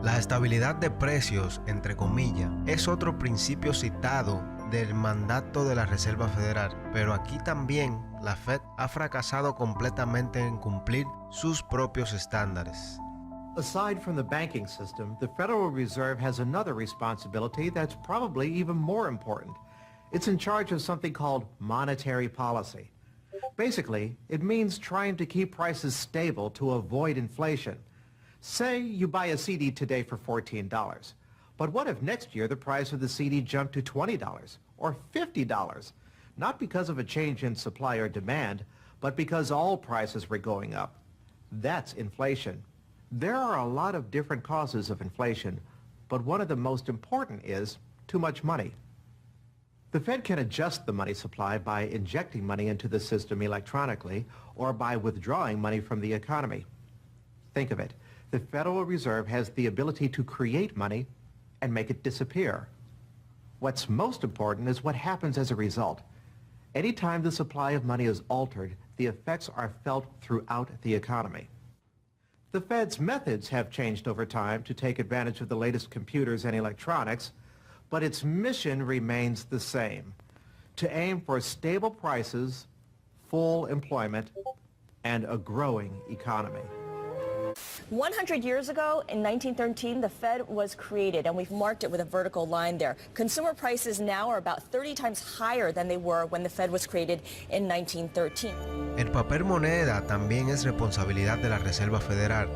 La estabilidad de precios, entre comillas, es otro principio citado del mandato de la Reserva Federal, pero aquí también la Fed ha fracasado completamente en cumplir sus propios estándares. Aside from the banking system, the Federal Reserve has another responsibility that's probably even more important. It's in charge of something called monetary policy. Basically, it means trying to keep prices stable to avoid inflation. Say you buy a CD today for $14. But what if next year the price of the CD jumped to $20 or $50? Not because of a change in supply or demand, but because all prices were going up. That's inflation. There are a lot of different causes of inflation, but one of the most important is too much money. The Fed can adjust the money supply by injecting money into the system electronically or by withdrawing money from the economy. Think of it. The Federal Reserve has the ability to create money and make it disappear. What's most important is what happens as a result. Anytime the supply of money is altered, the effects are felt throughout the economy. The Fed's methods have changed over time to take advantage of the latest computers and electronics, but its mission remains the same, to aim for stable prices, full employment, and a growing economy. 100 years ago, in 1913, the Fed was created, and we've marked it with a vertical line there. Consumer prices now are about 30 times higher than they were when the Fed was created in 1913. El papel moneda también es responsabilidad de la Reserva Federal.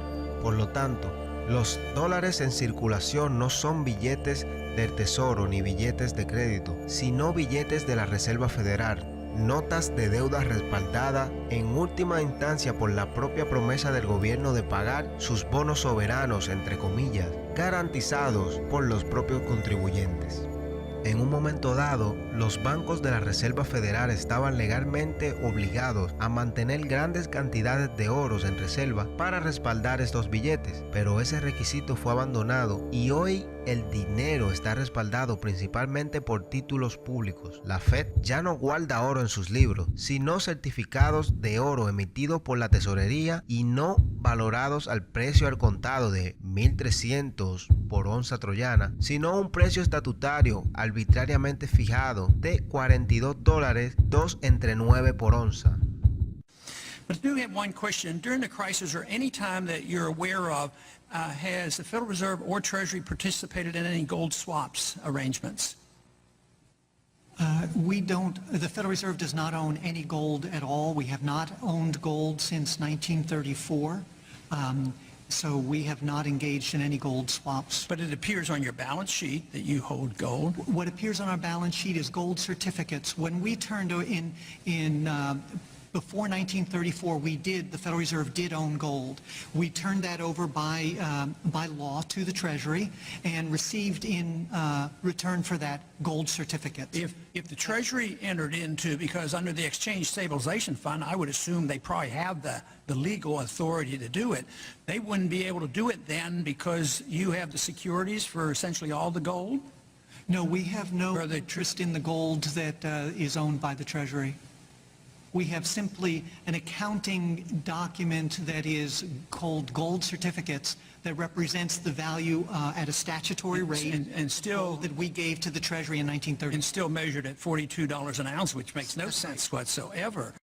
Por lo tanto, los dólares en circulación no son billetes del Tesoro ni billetes de crédito, sino billetes de la Reserva Federal. Notas de deuda respaldada en última instancia por la propia promesa del gobierno de pagar sus bonos soberanos, entre comillas, garantizados por los propios contribuyentes. En un momento dado, los bancos de la Reserva Federal estaban legalmente obligados a mantener grandes cantidades de oros en reserva para respaldar estos billetes, pero ese requisito fue abandonado y hoy el dinero está respaldado principalmente por títulos públicos. La Fed ya no guarda oro en sus libros, sino certificados de oro emitidos por la tesorería y no valorados al precio al contado de 1.300 por onza troyana, sino un precio estatutario arbitrariamente fijado de $42, 2 entre 9 por onza. But I do have one question. During the crisis or any time that you're aware of, has the Federal Reserve or Treasury participated in any gold swaps arrangements? The Federal Reserve does not own any gold at all. We have not owned gold since 1934. So we have not engaged in any gold swaps. But it appears on your balance sheet that you hold gold. What appears on our balance sheet is gold certificates. When we turned before 1934, the Federal Reserve did own gold. We turned that over by law to the Treasury and received in return for that gold certificate. If the Treasury entered into, because under the Exchange Stabilization Fund, I would assume they probably have the legal authority to do it. They wouldn't be able to do it then because you have the securities for essentially all the gold? No, we have no interest in the gold that is owned by the Treasury. We have simply an accounting document that is called gold certificates that represents the value at a statutory rate and still that we gave to the Treasury in 1930. And still measured at $42 an ounce, which makes no sense whatsoever.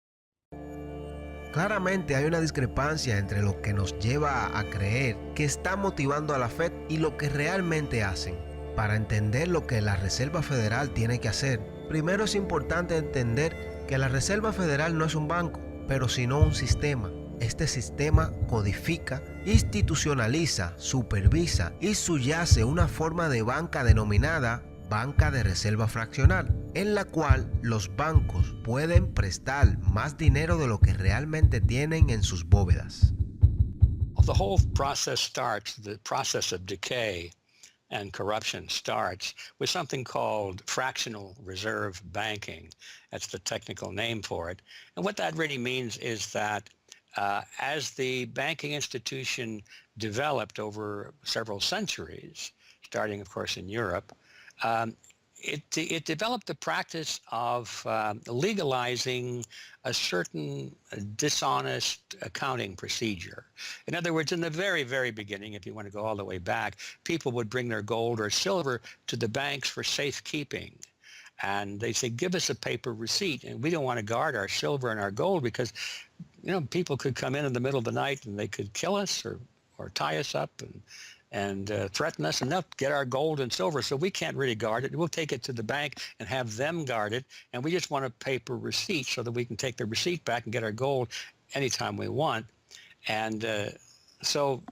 Claramente hay una discrepancia entre lo que nos lleva a creer que está motivando a la Fed y lo que realmente hacen. Para entender lo que la Reserva Federal tiene que hacer, primero es importante entender que la Reserva Federal no es un banco, pero sino un sistema. Este sistema codifica, institucionaliza, supervisa y subyace una forma de banca denominada banca de reserva fraccional, en la cual los bancos pueden prestar más dinero de lo que realmente tienen en sus bóvedas. The whole process starts, the process of decay and corruption starts with something called fractional reserve banking. That's the technical name for it. And what that really means is that as the banking institution developed over several centuries, starting, of course, in Europe, it developed the practice of legalizing a certain dishonest accounting procedure. In other words, in the very, very beginning, if you want to go all the way back, people would bring their gold or silver to the banks for safekeeping. And they say, give us a paper receipt. And we don't want to guard our silver and our gold because, you know, people could come in the middle of the night and they could kill us or tie us up and threaten us, and they'll get our gold and silver. So we can't really guard it. We'll take it to the bank and have them guard it. And we just want a paper receipt so that we can take the receipt back and get our gold anytime we want. And so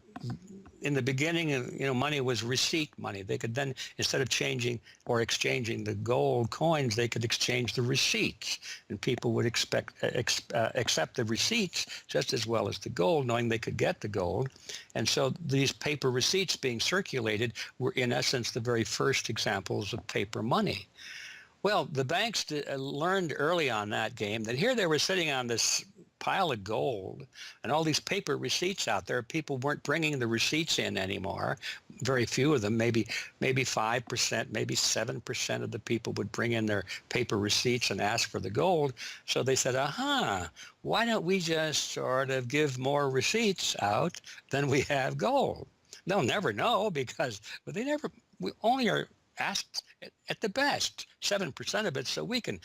in the beginning, you know, money was receipt money. They could then, instead of changing or exchanging the gold coins, they could exchange the receipts, and people would accept the receipts just as well as the gold, knowing they could get the gold. And so these paper receipts being circulated were, in essence, the very first examples of paper money. Well, the banks learned early on that game that here they were sitting on this pile of gold and all these paper receipts out there. People weren't bringing the receipts in anymore. Very few of them, maybe 5%, maybe 7% of the people would bring in their paper receipts and ask for the gold. So they said, why don't we just sort of give more receipts out than we have gold? They'll never know because we only are asked at the best 7% of it, so we can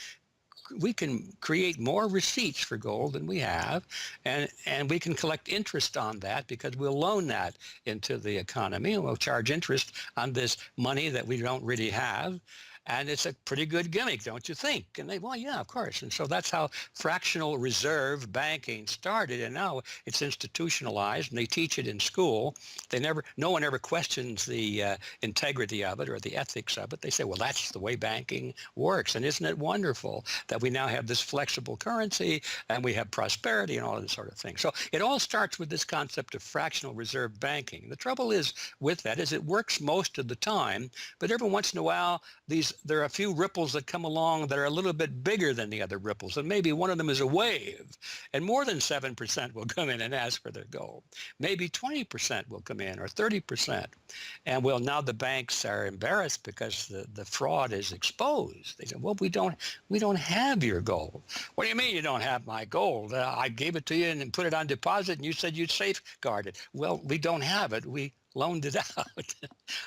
create more receipts for gold than we have, and we can collect interest on that because we'll loan that into the economy and we'll charge interest on this money that we don't really have. And it's a pretty good gimmick, don't you think? And they, well, yeah, of course. And so that's how fractional reserve banking started. And now it's institutionalized, and they teach it in school. No one ever questions the integrity of it or the ethics of it. They say, well, that's the way banking works. And isn't it wonderful that we now have this flexible currency and we have prosperity and all of this sort of thing? So it all starts with this concept of fractional reserve banking. The trouble is with that is it works most of the time, but every once in a while, there are a few ripples that come along that are a little bit bigger than the other ripples, and maybe one of them is a wave, and more than 7% will come in and ask for their gold. Maybe 20% will come in, or 30%. And well, now the banks are embarrassed because the fraud is exposed. They say, well, we don't have your gold. What do you mean you don't have my gold? I gave it to you and put it on deposit, and you said you'd safeguard it. Well, we don't have it. We loaned it out.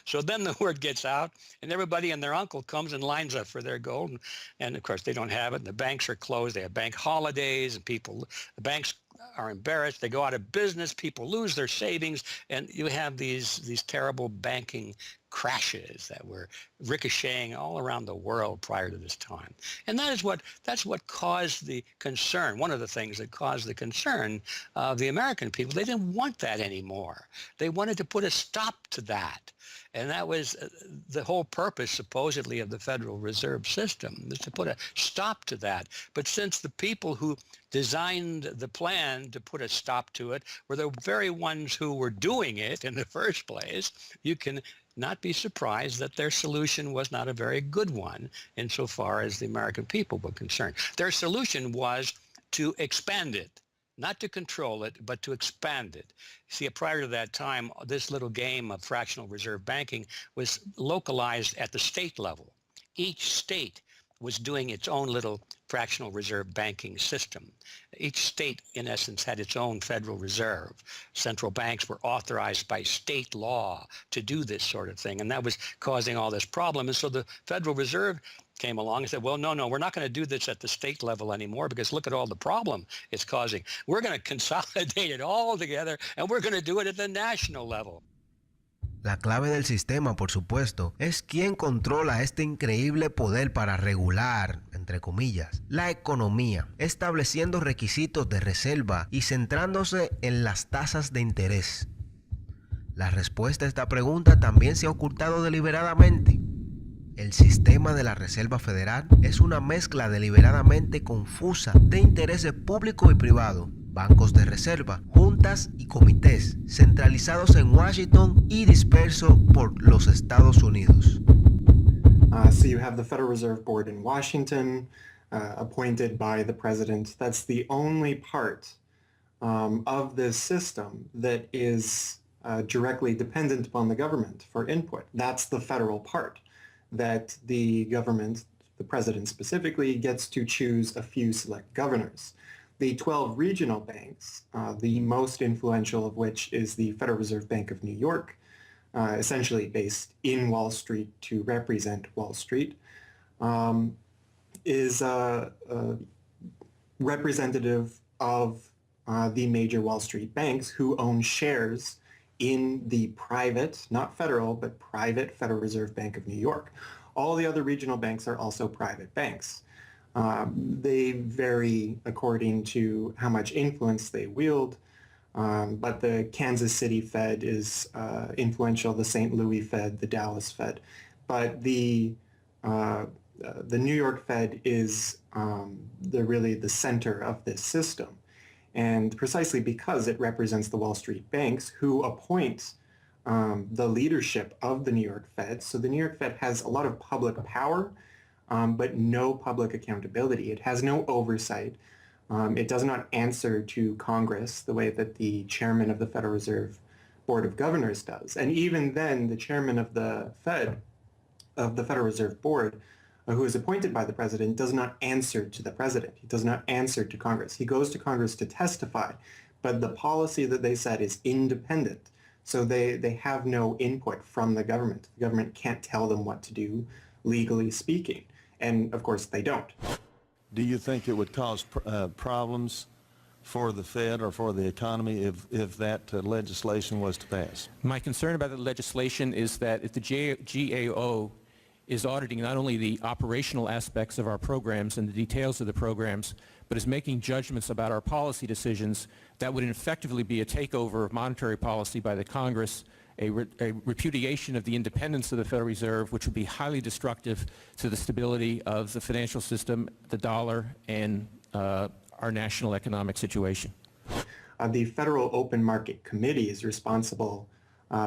So then the word gets out, and everybody and their uncle comes and lines up for their gold. And of course, they don't have it, and the banks are closed. They have bank holidays, and the banks are embarrassed. They go out of business. People lose their savings, and you have these terrible banking crashes that were ricocheting all around the world prior to this time. And that's what caused the concern. One of the things that caused the concern of the American people, they didn't want that anymore. They wanted to put a stop to that. And that was the whole purpose, supposedly, of the Federal Reserve System, was to put a stop to that. But since the people who designed the plan to put a stop to it were the very ones who were doing it in the first place, you can not be surprised that their solution was not a very good one insofar as the American people were concerned. Their solution was to expand it, not to control it, but to expand it. See, prior to that time, this little game of fractional reserve banking was localized at the state level. Each state was doing its own little fractional reserve banking system. Each state, in essence, had its own Federal Reserve. Central banks were authorized by state law to do this sort of thing, and that was causing all this problem. And so the Federal Reserve came along and said, well, no, we're not going to do this at the state level anymore because look at all the problem it's causing. We're going to consolidate it all together, and we're going to do it at the national level. La clave del sistema, por supuesto, es quién controla este increíble poder para regular, entre comillas, la economía, estableciendo requisitos de reserva y centrándose en las tasas de interés. La respuesta a esta pregunta también se ha ocultado deliberadamente. El sistema de la Reserva Federal es una mezcla deliberadamente confusa de intereses públicos y privados, bancos de reserva, juntas y comités, centralizados en Washington y dispersos por los Estados Unidos. So you have the Federal Reserve Board in Washington, appointed by the president. That's the only part of this system that is directly dependent upon the government for input. That's the federal part. that the government, the president specifically, gets to choose a few select governors. The 12 regional banks, the most influential of which is the Federal Reserve Bank of New York, essentially based in Wall Street to represent Wall Street, is representative of the major Wall Street banks who own shares in the private, not federal, but private Federal Reserve Bank of New York. All the other regional banks are also private banks. They vary according to how much influence they wield, but the Kansas City Fed is influential, the St. Louis Fed, the Dallas Fed. But the New York Fed is really the center of this system. And precisely because it represents the Wall Street banks who appoint the leadership of the New York Fed. So the New York Fed has a lot of public power, but no public accountability. It has no oversight. It does not answer to Congress the way that the chairman of the Federal Reserve Board of Governors does. And even then, the chairman of the Federal Reserve Board, who is appointed by the president, does not answer to the president. He does not answer to Congress. He goes to Congress to testify, but the policy that they set is independent. So they have no input from the government. The government can't tell them what to do, legally speaking. And of course, they don't. Do you think it would cause problems for the Fed or for the economy if that legislation was to pass? My concern about the legislation is that if the GAO is auditing not only the operational aspects of our programs and the details of the programs, but is making judgments about our policy decisions, that would effectively be a takeover of monetary policy by the Congress, a repudiation of the independence of the Federal Reserve, which would be highly destructive to the stability of the financial system, the dollar, and our national economic situation. The Federal Open Market Committee is responsible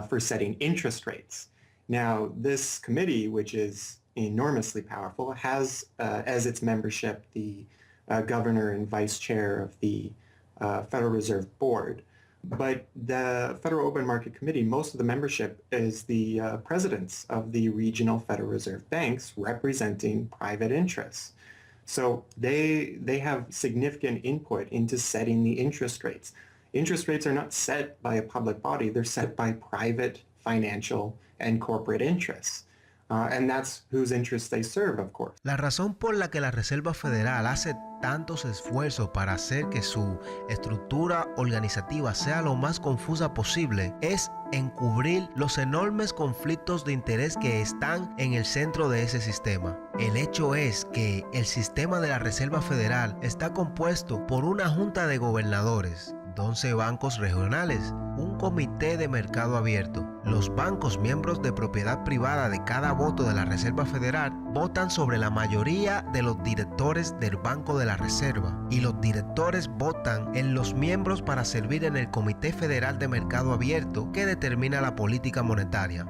for setting interest rates. Now, this committee, which is enormously powerful, has as its membership the governor and vice chair of the Federal Reserve Board. But the Federal Open Market Committee, most of the membership is the presidents of the regional Federal Reserve banks representing private interests. So they have significant input into setting the interest rates. Interest rates are not set by a public body, they're set by private financial and corporate interests. And that's whose interests they serve, of course. La razón por la que la Reserva Federal hace tantos esfuerzos para hacer que su estructura organizativa sea lo más confusa posible es encubrir los enormes conflictos de interés que están en el centro de ese sistema. El hecho es que el sistema de la Reserva Federal está compuesto por una junta de gobernadores, 12 bancos regionales, un comité de mercado abierto. Los bancos miembros de propiedad privada de cada voto de la Reserva Federal votan sobre la mayoría de los directores del Banco de la Reserva y los directores votan en los miembros para servir en el Comité Federal de Mercado Abierto que determina la política monetaria.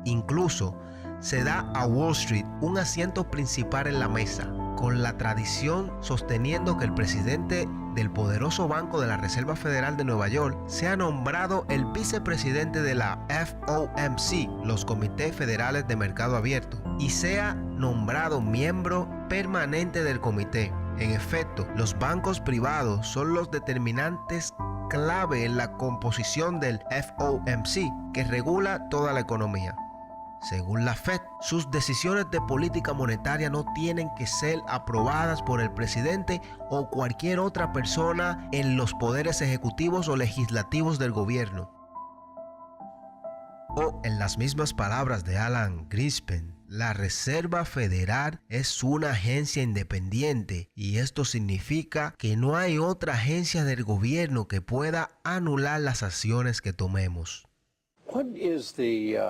Incluso se da a Wall Street un asiento principal en la mesa, con la tradición sosteniendo que el presidente del poderoso Banco de la Reserva Federal de Nueva York sea nombrado el vicepresidente de la FOMC, los Comités Federales de Mercado Abierto, y sea nombrado miembro permanente del comité. En efecto, los bancos privados son los determinantes clave en la composición del FOMC, que regula toda la economía. Según la Fed, sus decisiones de política monetaria no tienen que ser aprobadas por el presidente o cualquier otra persona en los poderes ejecutivos o legislativos del gobierno. O, en las mismas palabras de Alan Greenspan, la Reserva Federal es una agencia independiente y esto significa que no hay otra agencia del gobierno que pueda anular las acciones que tomemos. What is the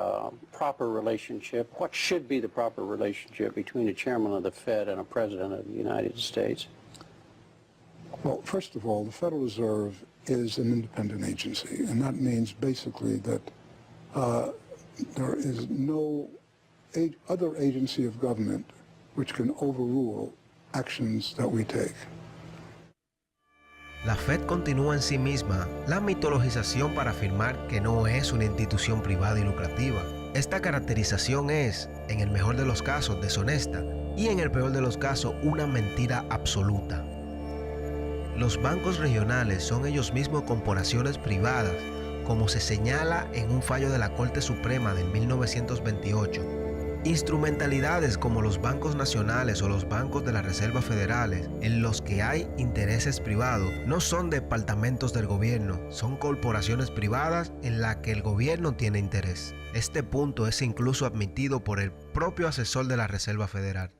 proper relationship, what should be the proper relationship between a chairman of the Fed and a president of the United States? Well, first of all, the Federal Reserve is an independent agency, and that means basically that there is no other agency of government which can overrule actions that we take. La Fed continúa en sí misma la mitologización para afirmar que no es una institución privada y lucrativa. Esta caracterización es, en el mejor de los casos, deshonesta y en el peor de los casos, una mentira absoluta. Los bancos regionales son ellos mismos corporaciones privadas, como se señala en un fallo de la Corte Suprema de 1928. Instrumentalidades como los bancos nacionales o los bancos de las reservas federales, en los que hay intereses privados, no son departamentos del gobierno, son corporaciones privadas en las que el gobierno tiene interés. Este punto es incluso admitido por el propio asesor de la Reserva Federal.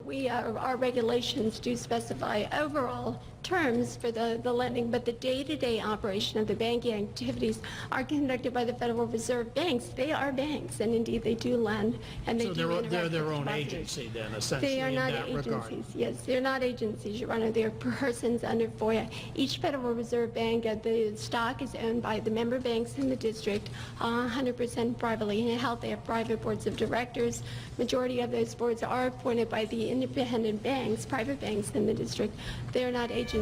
Our regulations do specify overall terms for the lending, but the day-to-day operation of the banking activities are conducted by the Federal Reserve banks. They are banks, and indeed they do lend, and they do interact they're their with own depositors. agency then, essentially, They are not in that agencies, regard. yes. They're not agencies, Your Honor. They're persons under FOIA. Each Federal Reserve Bank, the stock is owned by the member banks in the district, 100% privately held. They have private boards of directors. Majority of those boards are appointed by the independent banks, private banks in the district. They are not agencies.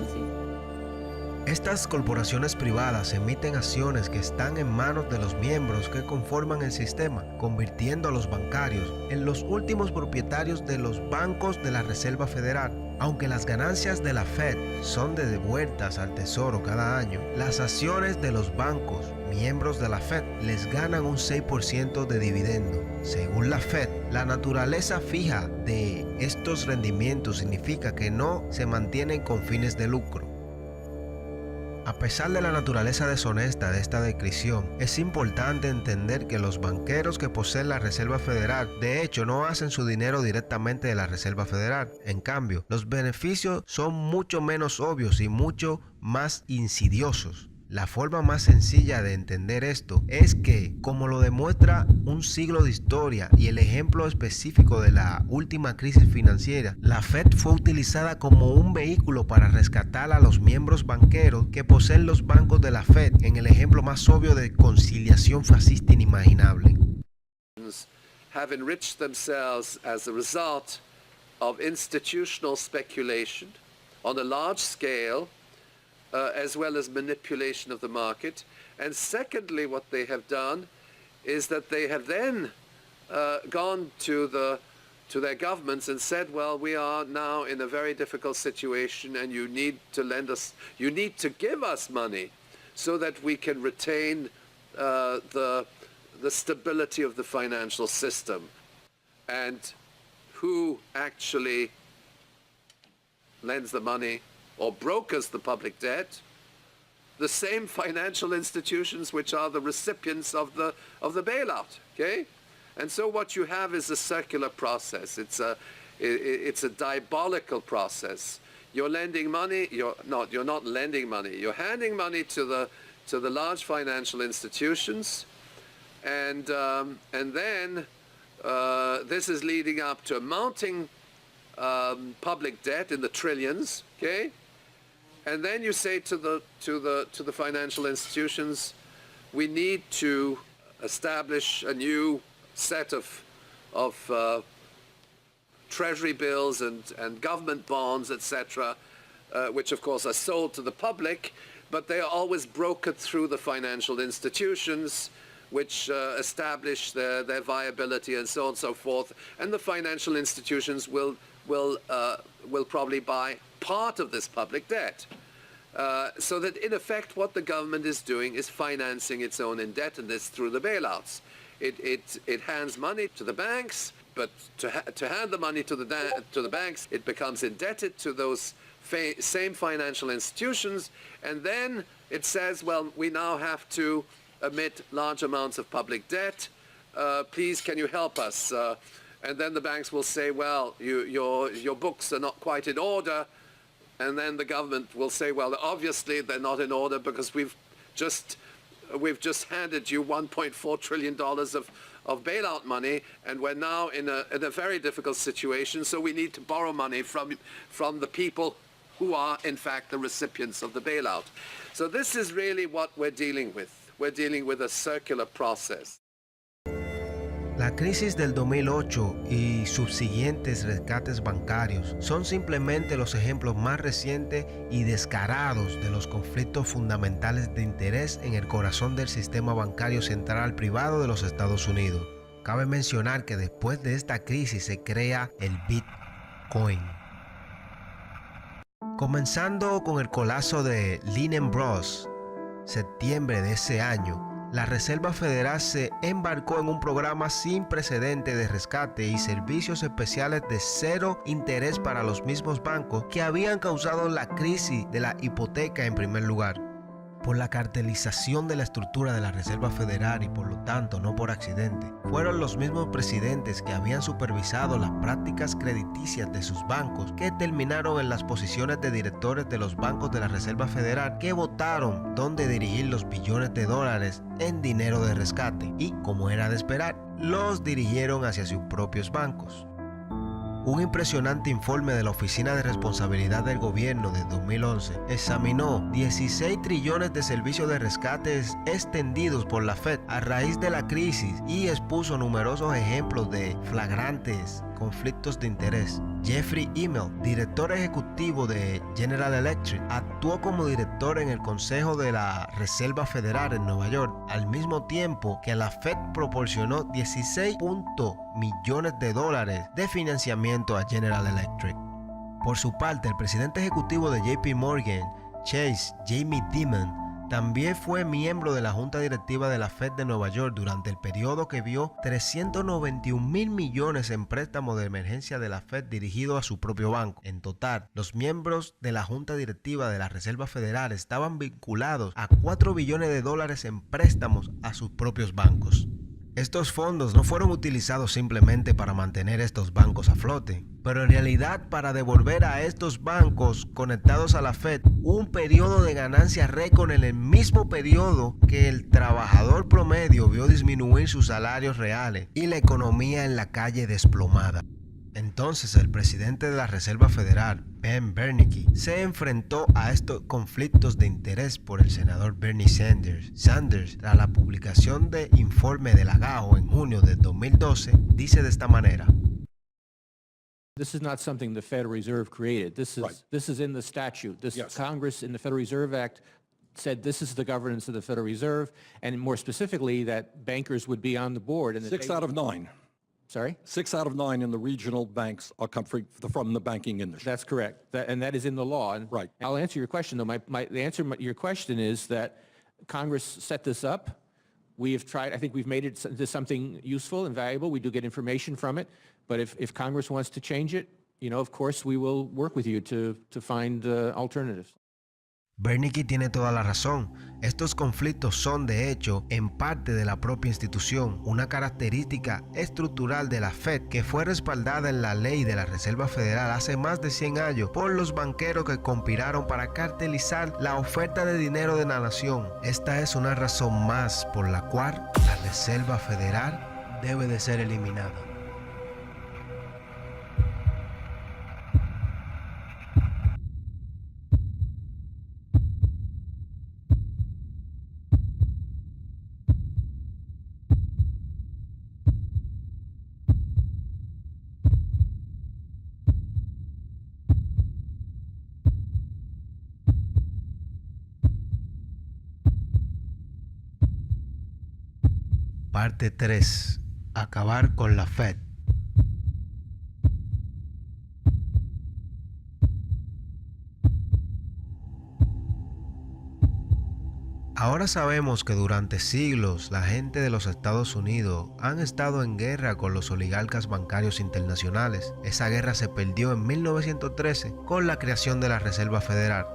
Estas corporaciones privadas emiten acciones que están en manos de los miembros que conforman el sistema, convirtiendo a los bancarios en los últimos propietarios de los bancos de la Reserva Federal. Aunque las ganancias de la Fed son devueltas al Tesoro cada año, las acciones de los bancos miembros de la Fed les ganan un 6% de dividendo. Según la Fed, la naturaleza fija de estos rendimientos significa que no se mantienen con fines de lucro. A pesar de la naturaleza deshonesta de esta descripción, es importante entender que los banqueros que poseen la Reserva Federal, de hecho, no hacen su dinero directamente de la Reserva Federal. En cambio, los beneficios son mucho menos obvios y mucho más insidiosos. La forma más sencilla de entender esto es que, como lo demuestra un siglo de historia y el ejemplo específico de la última crisis financiera, la Fed fue utilizada como un vehículo para rescatar a los miembros banqueros que poseen los bancos de la Fed, en el ejemplo más obvio de conciliación fascista inimaginable. Have enriched themselves as a result of institutional speculation on a large scale, as well as manipulation of the market. And secondly, what they have done is that they have then gone to their governments and said, well, we are now in a very difficult situation and you need to lend us, you need to give us money so that we can retain the stability of the financial system. And who actually lends the money or brokers the public debt? The same financial institutions which are the recipients of the bailout, okay? And so what you have is a circular process. It's a diabolical process. You're lending money, you're not lending money. You're handing money to the large financial institutions, and then this is leading up to a mounting public debt in the trillions, okay? And then you say to the financial institutions, we need to establish a new set of treasury bills and government bonds, etc., which of course are sold to the public, but they are always brokered through the financial institutions, which establish their viability and so on and so forth. And the financial institutions will probably buy part of this public debt. So that in effect what the government is doing is financing its own indebtedness through the bailouts. It hands money to the banks, but to hand the money to the banks, it becomes indebted to those same financial institutions, and then it says, well, we now have to emit large amounts of public debt. Please, can you help us? And then the banks will say, well, your books are not quite in order. And then the government will say, well, obviously they're not in order because we've just handed you $1.4 trillion of bailout money, and we're now in a very difficult situation, so we need to borrow money from the people who are, in fact, the recipients of the bailout. So this is really what we're dealing with. We're dealing with a circular process. La crisis del 2008 y subsiguientes rescates bancarios son simplemente los ejemplos más recientes y descarados de los conflictos fundamentales de interés en el corazón del sistema bancario central privado de los Estados Unidos. Cabe mencionar que después de esta crisis se crea el Bitcoin. Comenzando con el colapso de Lehman Bros. Septiembre de ese año, la Reserva Federal se embarcó en un programa sin precedente de rescate y servicios especiales de cero interés para los mismos bancos que habían causado la crisis de la hipoteca en primer lugar. Por la cartelización de la estructura de la Reserva Federal y por lo tanto no por accidente, fueron los mismos presidentes que habían supervisado las prácticas crediticias de sus bancos que terminaron en las posiciones de directores de los bancos de la Reserva Federal que votaron dónde dirigir los billones de dólares en dinero de rescate y, como era de esperar, los dirigieron hacia sus propios bancos. Un impresionante informe de la Oficina de Responsabilidad del Gobierno de 2011 examinó 16 trillones de servicios de rescates extendidos por la Fed a raíz de la crisis y expuso numerosos ejemplos de flagrantes conflictos de interés. Jeffrey Immelt, director ejecutivo de General Electric, actuó como director en el Consejo de la Reserva Federal en Nueva York, al mismo tiempo que la Fed proporcionó 16 millones de dólares de financiamiento a General Electric. Por su parte, el presidente ejecutivo de JP Morgan Chase, Jamie Dimon, también fue miembro de la Junta Directiva de la Fed de Nueva York durante el periodo que vio 391 mil millones en préstamos de emergencia de la Fed dirigidos a su propio banco. En total, los miembros de la Junta Directiva de la Reserva Federal estaban vinculados a 4 billones de dólares en préstamos a sus propios bancos. Estos fondos no fueron utilizados simplemente para mantener estos bancos a flote, pero en realidad para devolver a estos bancos conectados a la Fed un periodo de ganancia récord en el mismo periodo que el trabajador promedio vio disminuir sus salarios reales y la economía en la calle desplomada. Entonces el presidente de la Reserva Federal, Ben Bernanke, se enfrentó a estos conflictos de interés por el senador Bernie Sanders. Sanders, tras la publicación del informe de la GAO en junio de 2012, dice de esta manera: This is not something the Federal Reserve created. This is in the statute. Congress in the Federal Reserve Act said this is the governance of the Federal Reserve, and more specifically that bankers would be on the board. And 6 out of 9. Sorry? 6 out of 9 in the regional banks are come from the banking industry. That's correct. And that is in the law. And right. I'll answer your question, though. The answer to your question is that Congress set this up. We have tried. I think we've made it into something useful and valuable. We do get information from it. But if Congress wants to change it, of course, we will work with you to find alternatives. Bernanke tiene toda la razón. Estos conflictos son, de hecho, en parte de la propia institución, una característica estructural de la Fed que fue respaldada en la ley de la Reserva Federal hace más de 100 años por los banqueros que conspiraron para cartelizar la oferta de dinero de la nación. Esta es una razón más por la cual la Reserva Federal debe de ser eliminada. Parte 3. Acabar con la Fed. Ahora sabemos que durante siglos la gente de los Estados Unidos han estado en guerra con los oligarcas bancarios internacionales. Esa guerra se perdió en 1913 con la creación de la Reserva Federal.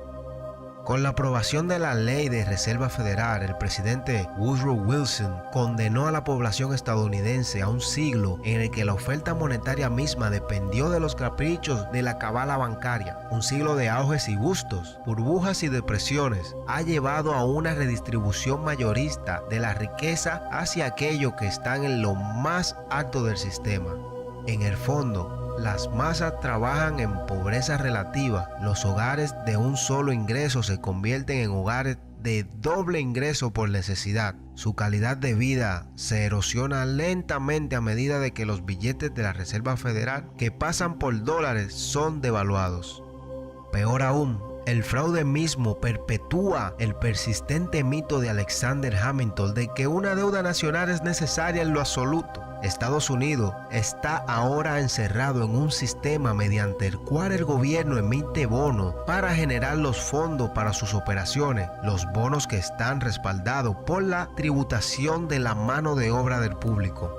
Con la aprobación de la Ley de Reserva Federal, el presidente Woodrow Wilson condenó a la población estadounidense a un siglo en el que la oferta monetaria misma dependió de los caprichos de la cabala bancaria. Un siglo de auges y bustos, burbujas y depresiones ha llevado a una redistribución mayorista de la riqueza hacia aquellos que están en lo más alto del sistema. En el fondo, las masas trabajan en pobreza relativa. Los hogares de un solo ingreso se convierten en hogares de doble ingreso por necesidad. Su calidad de vida se erosiona lentamente a medida de que los billetes de la Reserva Federal que pasan por dólares son devaluados. Peor aún, el fraude mismo perpetúa el persistente mito de Alexander Hamilton de que una deuda nacional es necesaria en lo absoluto. Estados Unidos está ahora encerrado en un sistema mediante el cual el gobierno emite bonos para generar los fondos para sus operaciones, los bonos que están respaldados por la tributación de la mano de obra del público.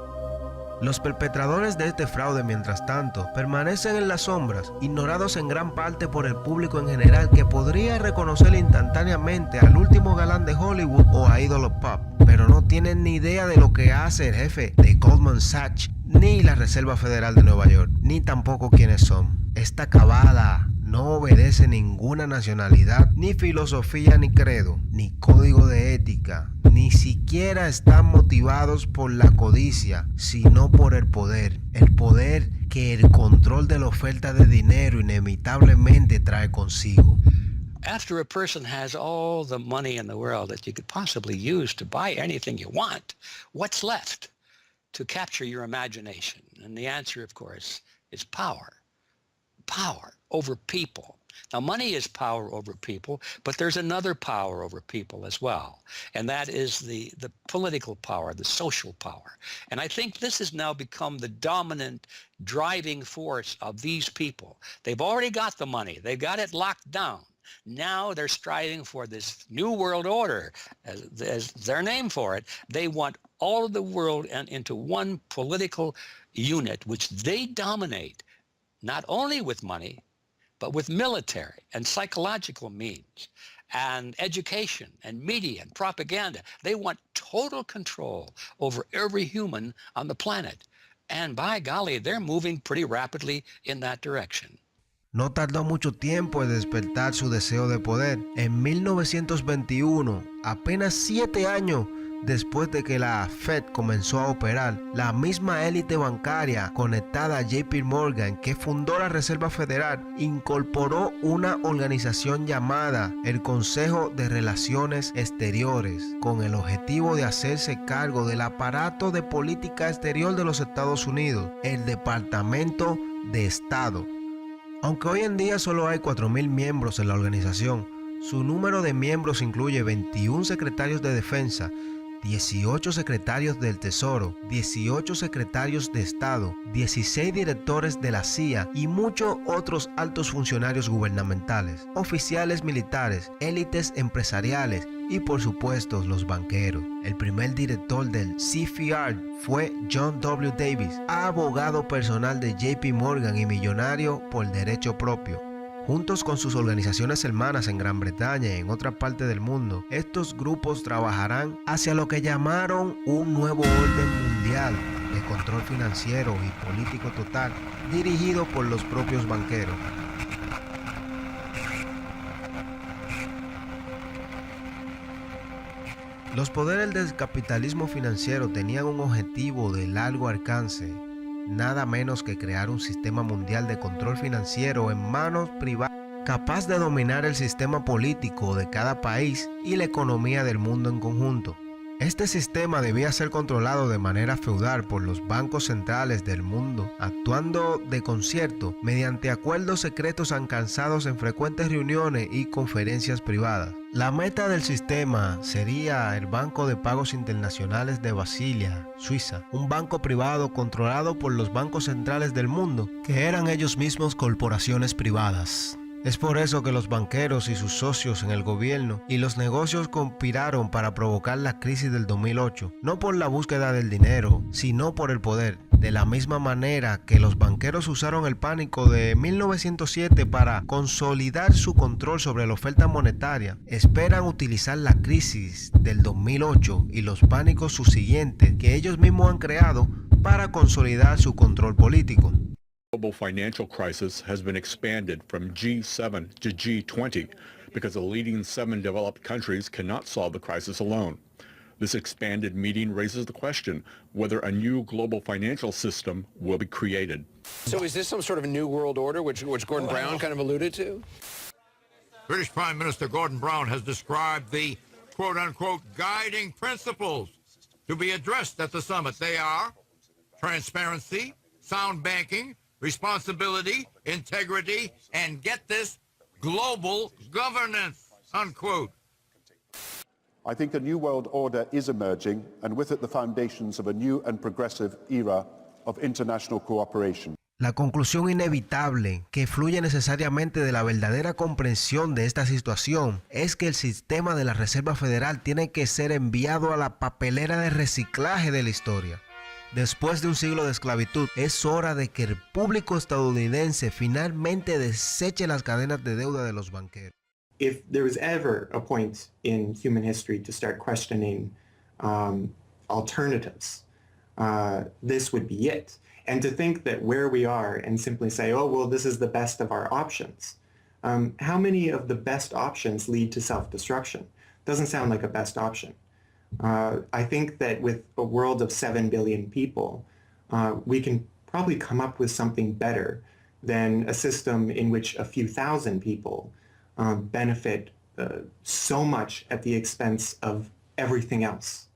Los perpetradores de este fraude, mientras tanto, permanecen en las sombras, ignorados en gran parte por el público en general, que podría reconocer instantáneamente al último galán de Hollywood o a Idol of Pop, pero no tienen ni idea de lo que hace el jefe de Goldman Sachs, ni la Reserva Federal de Nueva York, ni tampoco quiénes son. Esta cabala no obedece ninguna nacionalidad, ni filosofía, ni credo, ni código de ética. Ni siquiera están motivados por la codicia, sino por el poder que el control de la oferta de dinero inevitablemente trae consigo. After a person has all the money in the world that you could possibly use to buy anything you want, what's left to capture your imagination? And the answer, of course, is power. Power over people. Now, money is power over people, but there's another power over people as well, and that is the political power, the social power. And I think this has now become the dominant driving force of these people. They've already got the money. They've got it locked down. Now they're striving for this new world order, as their name for it. They want all of the world into one political unit, which they dominate, not only with money, but with military and psychological means and education and media and propaganda. They want total control over every human on the planet. And by golly, they're moving pretty rapidly in that direction. No tardó mucho tiempo en despertar su deseo de poder. En 1921, apenas 7 años después de que la Fed comenzó a operar, la misma élite bancaria conectada a JP Morgan que fundó la Reserva Federal incorporó una organización llamada el Consejo de Relaciones Exteriores con el objetivo de hacerse cargo del aparato de política exterior de los Estados Unidos, el Departamento de Estado. Aunque hoy en día solo hay 4,000 miembros en la organización, su número de miembros incluye 21 secretarios de defensa, 18 secretarios del Tesoro, 18 secretarios de Estado, 16 directores de la CIA y muchos otros altos funcionarios gubernamentales, oficiales militares, élites empresariales y por supuesto los banqueros. El primer director del CFR fue John W. Davis, abogado personal de JP Morgan y millonario por derecho propio. Juntos con sus organizaciones hermanas en Gran Bretaña y en otras partes del mundo, estos grupos trabajarán hacia lo que llamaron un nuevo orden mundial de control financiero y político total, dirigido por los propios banqueros. Los poderes del capitalismo financiero tenían un objetivo de largo alcance, nada menos que crear un sistema mundial de control financiero en manos privadas capaz de dominar el sistema político de cada país y la economía del mundo en conjunto. Este sistema debía ser controlado de manera feudal por los bancos centrales del mundo, actuando de concierto mediante acuerdos secretos alcanzados en frecuentes reuniones y conferencias privadas. La meta del sistema sería el Banco de Pagos Internacionales de Basilia, Suiza, un banco privado controlado por los bancos centrales del mundo, que eran ellos mismos corporaciones privadas. Es por eso que los banqueros y sus socios en el gobierno y los negocios conspiraron para provocar la crisis del 2008, no por la búsqueda del dinero, sino por el poder. De la misma manera que los banqueros usaron el pánico de 1907 para consolidar su control sobre la oferta monetaria, esperan utilizar la crisis del 2008 y los pánicos subsiguientes que ellos mismos han creado para consolidar su control político. Global financial crisis has been expanded from G7 to G20 because the leading 7 developed countries cannot solve the crisis alone. This expanded meeting raises the question whether a new global financial system will be created. So is this some sort of a new world order, which Gordon Brown kind of alluded to? British Prime Minister Gordon Brown has described the quote-unquote guiding principles to be addressed at the summit. They are transparency, sound banking, responsibility, integrity, and get this, global governance, unquote. I think a new world order is emerging, and with it the foundations of a new and progressive era of international cooperation. La conclusión inevitable que fluye necesariamente de la verdadera comprensión de esta situación es que el sistema de la Reserva Federal tiene que ser enviado a la papelera de reciclaje de la historia. Después de un siglo de esclavitud, es hora de que el público estadounidense finalmente deseche las cadenas de deuda de los banqueros. If there was ever a point in human history to start questioning alternatives, this would be it. And to think that where we are and simply say, oh, well, this is the best of our options. How many of the best options lead to self-destruction? Doesn't sound like a best option. I think that with a world of 7 billion people, we can probably come up with something better than a system in which a few thousand people benefit so much at the expense of everything else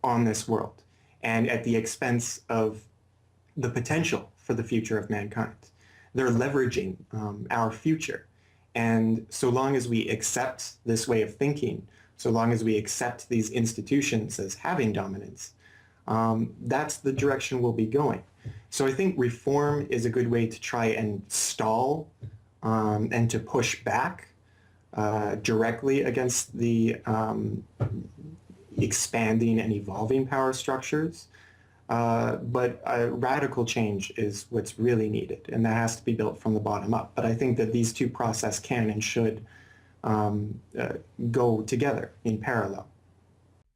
on this world, and at the expense of the potential for the future of mankind. They're leveraging our future. And so long as we accept this way of thinking, so long as we accept these institutions as having dominance, that's the direction we'll be going. So I think reform is a good way to try and stall and to push back directly against the expanding and evolving power structures. But radical change is what's really needed, and that has to be built from the bottom up. But I think that these two processes can and should go together in parallel.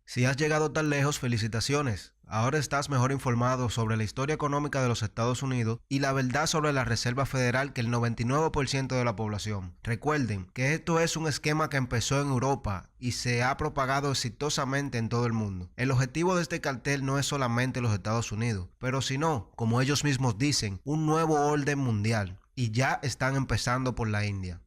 Si has llegado tan lejos, felicitaciones. Ahora estás mejor informado sobre la historia económica de los Estados Unidos y la verdad sobre la Reserva Federal que el 99% de la población. Recuerden que esto es un esquema que empezó en Europa y se ha propagado exitosamente en todo el mundo. El objetivo de este cartel no es solamente los Estados Unidos, pero sino, como ellos mismos dicen, un nuevo orden mundial. Y ya están empezando por la India.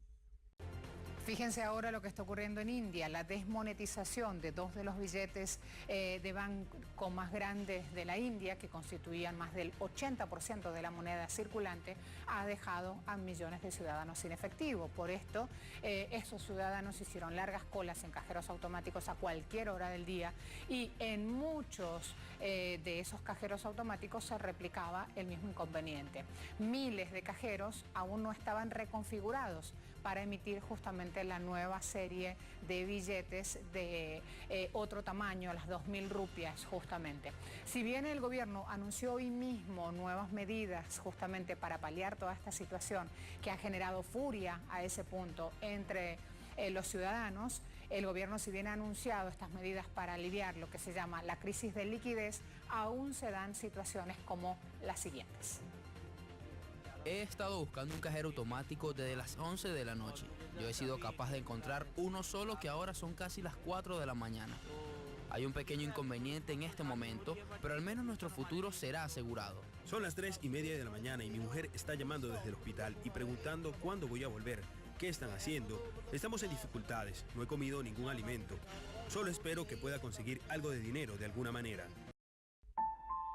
Fíjense ahora lo que está ocurriendo en India, la desmonetización de 2 de los billetes de banco más grandes de la India, que constituían más del 80% de la moneda circulante, ha dejado a millones de ciudadanos sin efectivo. Por esto, estos ciudadanos hicieron largas colas en cajeros automáticos a cualquier hora del día, y en muchos de esos cajeros automáticos se replicaba el mismo inconveniente. Miles de cajeros aún no estaban reconfigurados para emitir justamente la nueva serie de billetes de otro tamaño, las 2.000 rupias justamente. Si bien el gobierno anunció hoy mismo nuevas medidas justamente para paliar toda esta situación que ha generado furia a ese punto entre los ciudadanos, el gobierno, si bien ha anunciado estas medidas para aliviar lo que se llama la crisis de liquidez, aún se dan situaciones como las siguientes. He estado buscando un cajero automático desde las 11 de la noche. Yo he sido capaz de encontrar uno solo, que ahora son casi las 4 de la mañana. Hay un pequeño inconveniente en este momento, pero al menos nuestro futuro será asegurado. Son las 3:30 de la mañana y mi mujer está llamando desde el hospital y preguntando cuándo voy a volver. ¿Qué están haciendo? Estamos en dificultades, no he comido ningún alimento. Solo espero que pueda conseguir algo de dinero de alguna manera.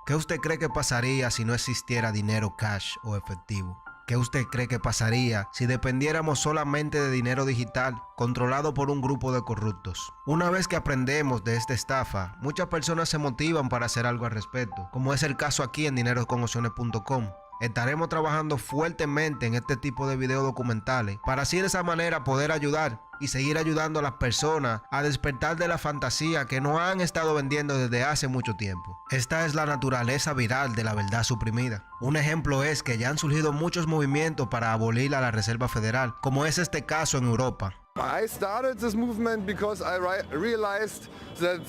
¿Qué usted cree que pasaría si no existiera dinero cash o efectivo? ¿Qué usted cree que pasaría si dependiéramos solamente de dinero digital controlado por un grupo de corruptos? Una vez que aprendemos de esta estafa, muchas personas se motivan para hacer algo al respecto, como es el caso aquí en dinerosconopciones.com. Estaremos trabajando fuertemente en este tipo de videos documentales para así de esa manera poder ayudar y seguir ayudando a las personas a despertar de la fantasía que nos han estado vendiendo desde hace mucho tiempo. Esta es la naturaleza viral de la verdad suprimida. Un ejemplo es que ya han surgido muchos movimientos para abolir a la Reserva Federal, como es este caso en Europa. I started this movement because I realized that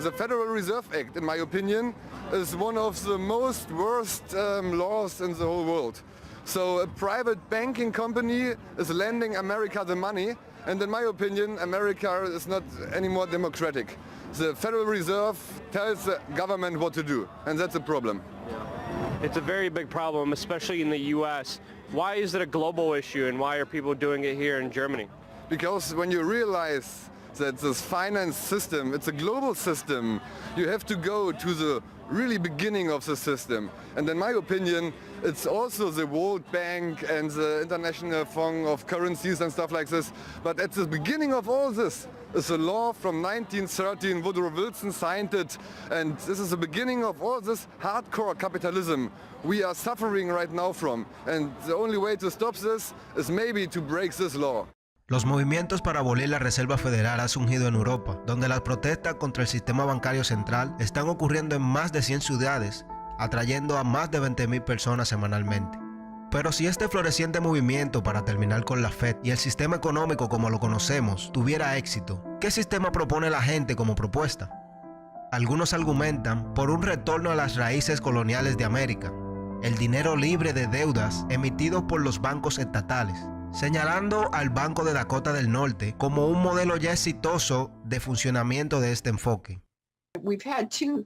the Federal Reserve Act, in my opinion, is one of the most worst laws in the whole world. So a private banking company is lending America the money, and in my opinion, America is not any more democratic. The Federal Reserve tells the government what to do, and that's a problem. It's a very big problem, especially in the U.S. Why is it a global issue, and why are people doing it here in Germany? Because when you realize that this finance system, it's a global system. You have to go to the really beginning of the system. And in my opinion, it's also the World Bank and the International Fund of Currencies and stuff like this. But at the beginning of all this is a law from 1913. Woodrow Wilson signed it. And this is the beginning of all this hardcore capitalism we are suffering right now from. And the only way to stop this is maybe to break this law. Los movimientos para abolir la Reserva Federal han surgido en Europa, donde las protestas contra el sistema bancario central están ocurriendo en más de 100 ciudades, atrayendo a más de 20,000 personas semanalmente. Pero si este floreciente movimiento para terminar con la Fed y el sistema económico como lo conocemos tuviera éxito, ¿qué sistema propone la gente como propuesta? Algunos argumentan por un retorno a las raíces coloniales de América, el dinero libre de deudas emitido por los bancos estatales, señalando al Banco de Dakota del Norte como un modelo ya exitoso de funcionamiento de este enfoque. We've had two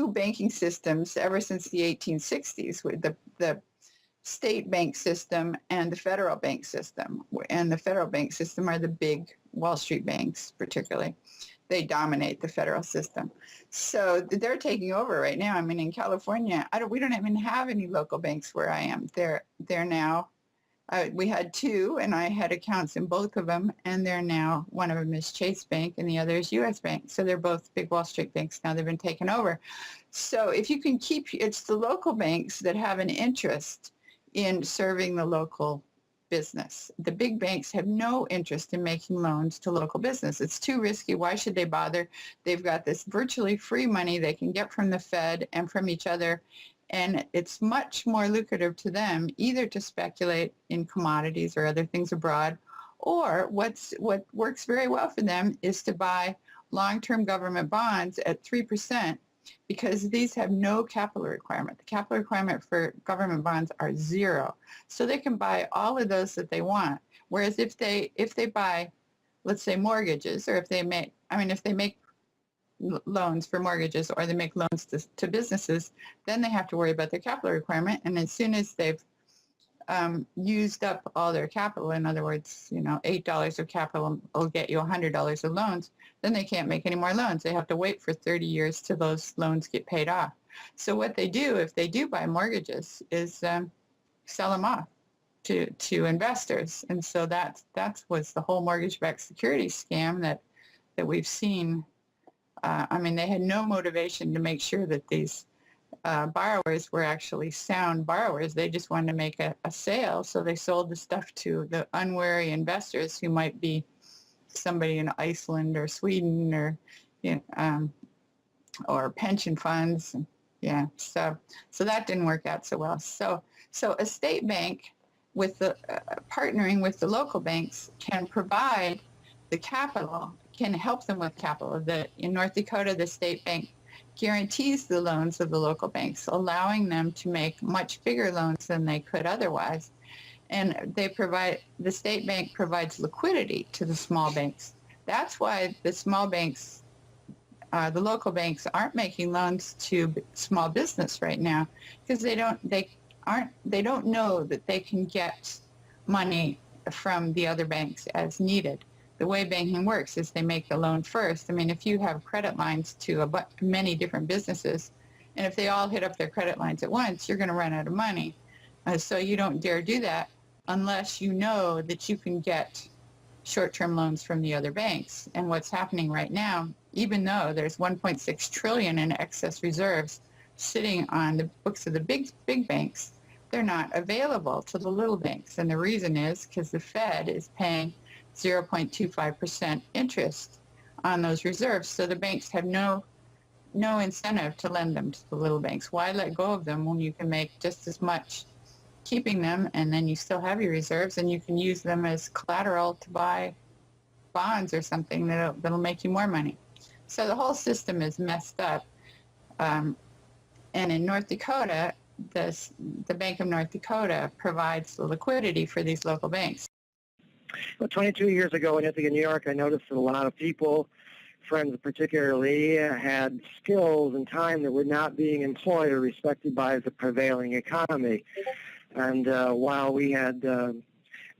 banking systems ever since the 1860s, with the state bank system and the federal bank system. And the federal bank system are the big Wall Street banks, particularly. They dominate the federal system. So they're taking over right now. I mean, in California, we don't even have any local banks where I am. They're now. We had two, and I had accounts in both of them, and they're now, one of them is Chase Bank, and the other is U.S. Bank. So they're both big Wall Street banks now. They've been taken over. So if you can it's the local banks that have an interest in serving the local business. The big banks have no interest in making loans to local business. It's too risky. Why should they bother? They've got this virtually free money they can get from the Fed and from each other. And it's much more lucrative to them either to speculate in commodities or other things abroad, or what works very well for them is to buy long-term government bonds at 3%, because these have no capital requirement. The capital requirement for government bonds are zero. So they can buy all of those that they want. Whereas if they buy, let's say, mortgages, or if they make loans for mortgages, or they make loans to businesses, then they have to worry about their capital requirement. And as soon as they've used up all their capital, in other words, $8 of capital will get you $100 of loans, then they can't make any more loans. They have to wait for 30 years till those loans get paid off. So what they do, if they do buy mortgages, is sell them off to investors. And so that was the whole mortgage-backed securities scam that we've seen. They had no motivation to make sure that these borrowers were actually sound borrowers. They just wanted to make a sale, so they sold the stuff to the unwary investors who might be somebody in Iceland or Sweden or pension funds. Yeah, so that didn't work out so well. So a state bank with the partnering with the local banks can provide the capital, can help them with capital. In North Dakota, the state bank guarantees the loans of the local banks, allowing them to make much bigger loans than they could otherwise. And the state bank provides liquidity to the small banks. That's why the small banks, the local banks, aren't making loans to small business right now, because they don't know that they can get money from the other banks as needed. The way banking works is they make the loan first. If you have credit lines to many different businesses, and if they all hit up their credit lines at once, you're going to run out of money. So you don't dare do that unless you know that you can get short-term loans from the other banks. And what's happening right now, even though there's $1.6 trillion in excess reserves sitting on the books of the big banks, they're not available to the little banks. And the reason is because the Fed is paying 0.25% interest on those reserves. So the banks have no incentive to lend them to the little banks. Why let go of them when you can make just as much keeping them, and then you still have your reserves, and you can use them as collateral to buy bonds or something that'll make you more money. So the whole system is messed up. And in North Dakota, the Bank of North Dakota provides the liquidity for these local banks. Well, 22 years ago in Ithaca, New York, I noticed that a lot of people, friends particularly, had skills and time that were not being employed or respected by the prevailing economy. And while we had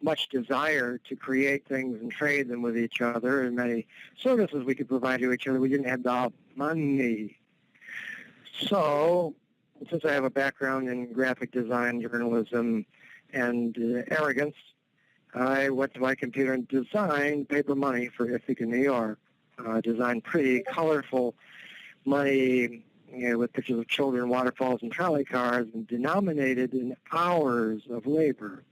much desire to create things and trade them with each other, and many services we could provide to each other. We didn't have the money. So, since I have a background in graphic design, journalism, and arrogance, I went to my computer and designed paper money for Ithaca, New York. Designed pretty colorful money, with pictures of children, waterfalls, and trolley cars, and denominated in hours of labor.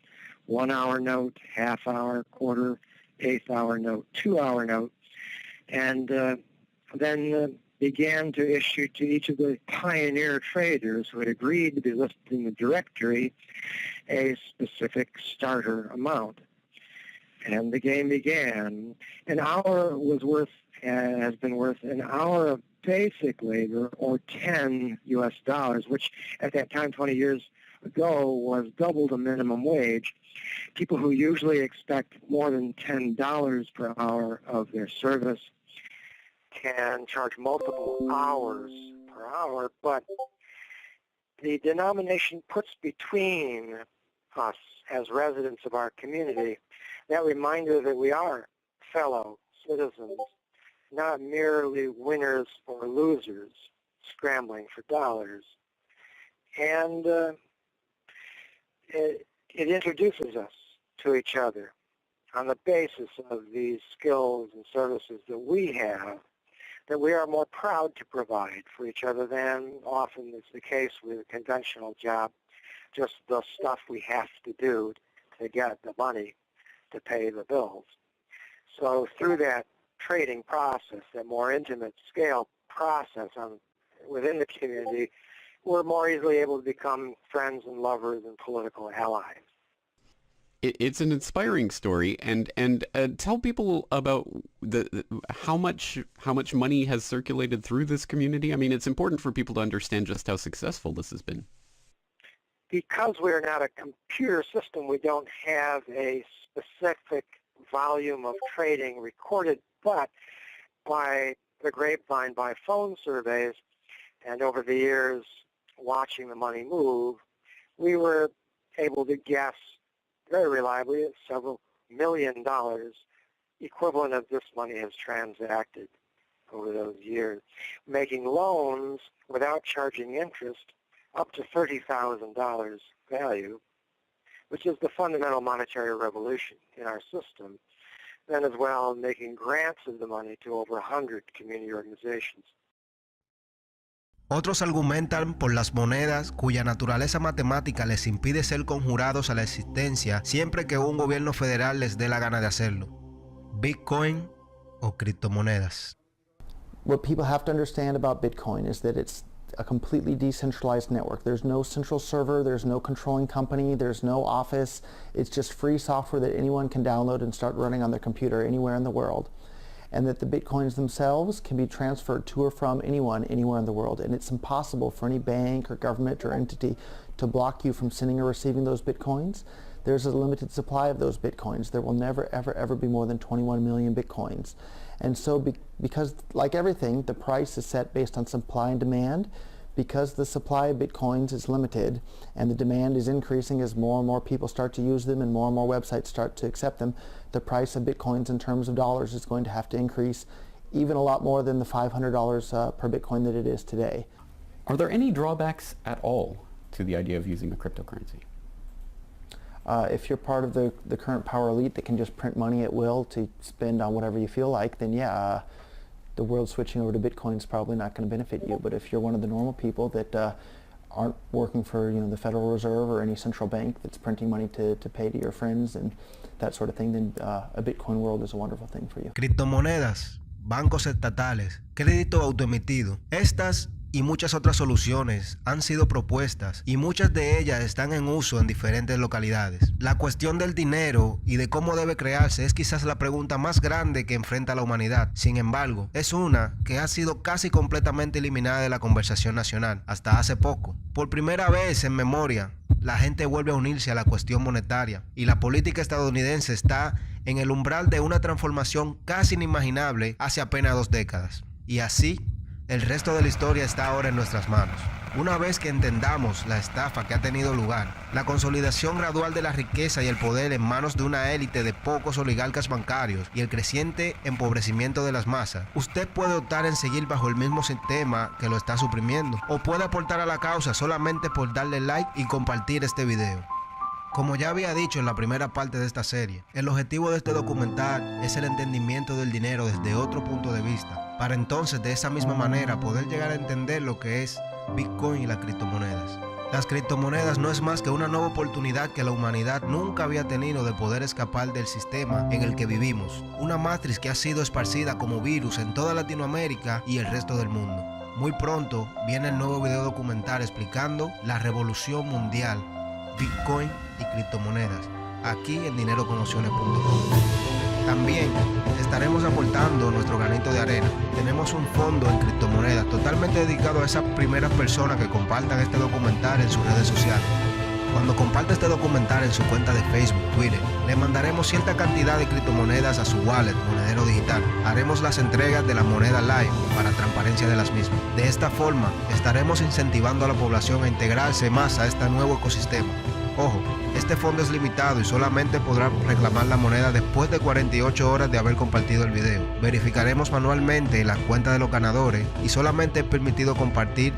1 hour note, half hour, quarter, eighth hour note, 2 hour note, and then began to issue to each of the pioneer traders who had agreed to be listed in the directory a specific starter amount. And the game began. An hour has been worth an hour of basic labor, or 10 US dollars, which at that time, 20 years ago, was double the minimum wage. People who usually expect more than $10 per hour of their service can charge multiple hours per hour, but the denomination puts between us as residents of our community that reminder that we are fellow citizens, not merely winners or losers scrambling for dollars. And it introduces us to each other on the basis of these skills and services that we have, that we are more proud to provide for each other than often is the case with a conventional job, just the stuff we have to do to get the money to pay the bills. So through that trading process, that more intimate scale process within the community, we're more easily able to become friends and lovers and political allies. It's an inspiring story, and tell people about how much money has circulated through this community. I mean, it's important for people to understand just how successful this has been. Because we're not a computer system, we don't have a specific volume of trading recorded, but by the grapevine, by phone surveys, and over the years watching the money move, we were able to guess very reliably at several $1 million equivalent of this money has transacted over those years, making loans without charging interest up to $30,000 value, which is the fundamental monetary revolution in our system. Then as well making grants of the money to over 100 community organizations. Otros argumentan por las monedas cuya naturaleza matemática les impide ser conjurados a la existencia siempre que un gobierno federal les dé la gana de hacerlo. Bitcoin o criptomonedas. What people have to understand about Bitcoin is that it's a completely decentralized network. There's no central server, there's no controlling company, there's no office. It's just free software that anyone can download and start running on their computer anywhere in the world. And that the Bitcoins themselves can be transferred to or from anyone, anywhere in the world. And it's impossible for any bank or government or entity to block you from sending or receiving those Bitcoins. There's a limited supply of those Bitcoins. There will never, ever, ever be more than 21 million Bitcoins. And so because, like everything, the price is set based on supply and demand, because the supply of Bitcoins is limited and the demand is increasing as more and more people start to use them and more websites start to accept them, the price of Bitcoins in terms of dollars is going to have to increase even a lot more than the $500 per Bitcoin that it is today. Are there any drawbacks at all to the idea of using a cryptocurrency? If you're part of the current power elite that can just print money at will to spend on whatever you feel like, then yeah, the world switching over to Bitcoin is probably not going to benefit you. But if you're one of the normal people that aren't working for the Federal Reserve or any central bank that's printing money to pay to your friends and that sort of thing, then a Bitcoin world is a wonderful thing for you. Criptomonedas, bancos estatales, crédito autoemitido. Estas y muchas otras soluciones han sido propuestas y muchas de ellas están en uso en diferentes localidades. La cuestión del dinero y de cómo debe crearse es quizás la pregunta más grande que enfrenta la humanidad. Sin embargo, es una que ha sido casi completamente eliminada de la conversación nacional hasta hace poco. Por primera vez en memoria, la gente vuelve a unirse a la cuestión monetaria y la política estadounidense está en el umbral de una transformación casi inimaginable hace apenas 2 décadas. Y así, El resto de la historia está ahora en nuestras manos. Una vez que entendamos la estafa que ha tenido lugar, la consolidación gradual de la riqueza y el poder en manos de una élite de pocos oligarcas bancarios y el creciente empobrecimiento de las masas, usted puede optar en seguir bajo el mismo sistema que lo está suprimiendo, o puede aportar a la causa solamente por darle like y compartir este video. Como ya había dicho en la primera parte de esta serie, el objetivo de este documental es el entendimiento del dinero desde otro punto de vista, para entonces de esa misma manera poder llegar a entender lo que es Bitcoin y las criptomonedas. Las criptomonedas no es más que una nueva oportunidad que la humanidad nunca había tenido de poder escapar del sistema en el que vivimos, una matriz que ha sido esparcida como virus en toda Latinoamérica y el resto del mundo. Muy pronto viene el nuevo video documental explicando la revolución mundial, Bitcoin y criptomonedas, aquí en dineroconopciones.com. También estaremos aportando nuestro granito de arena. Tenemos un fondo en criptomonedas totalmente dedicado a esas primeras personas que compartan este documental en sus redes sociales. Cuando comparte este documental en su cuenta de Facebook, Twitter, le mandaremos cierta cantidad de criptomonedas a su wallet, monedero digital. Haremos las entregas de la moneda live para transparencia de las mismas. De esta forma, estaremos incentivando a la población a integrarse más a este nuevo ecosistema. Ojo, este fondo es limitado y solamente podrá reclamar la moneda después de 48 horas de haber compartido el video. Verificaremos manualmente la cuenta de los ganadores y solamente es permitido compartir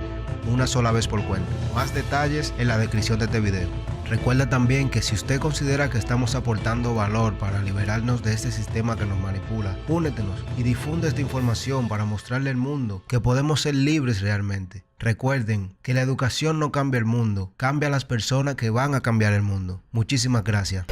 una sola vez por cuenta. Más detalles en la descripción de este video. Recuerda también que si usted considera que estamos aportando valor para liberarnos de este sistema que nos manipula, únetenos y difunde esta información para mostrarle al mundo que podemos ser libres realmente. Recuerden que la educación no cambia el mundo, cambia a las personas que van a cambiar el mundo. Muchísimas gracias.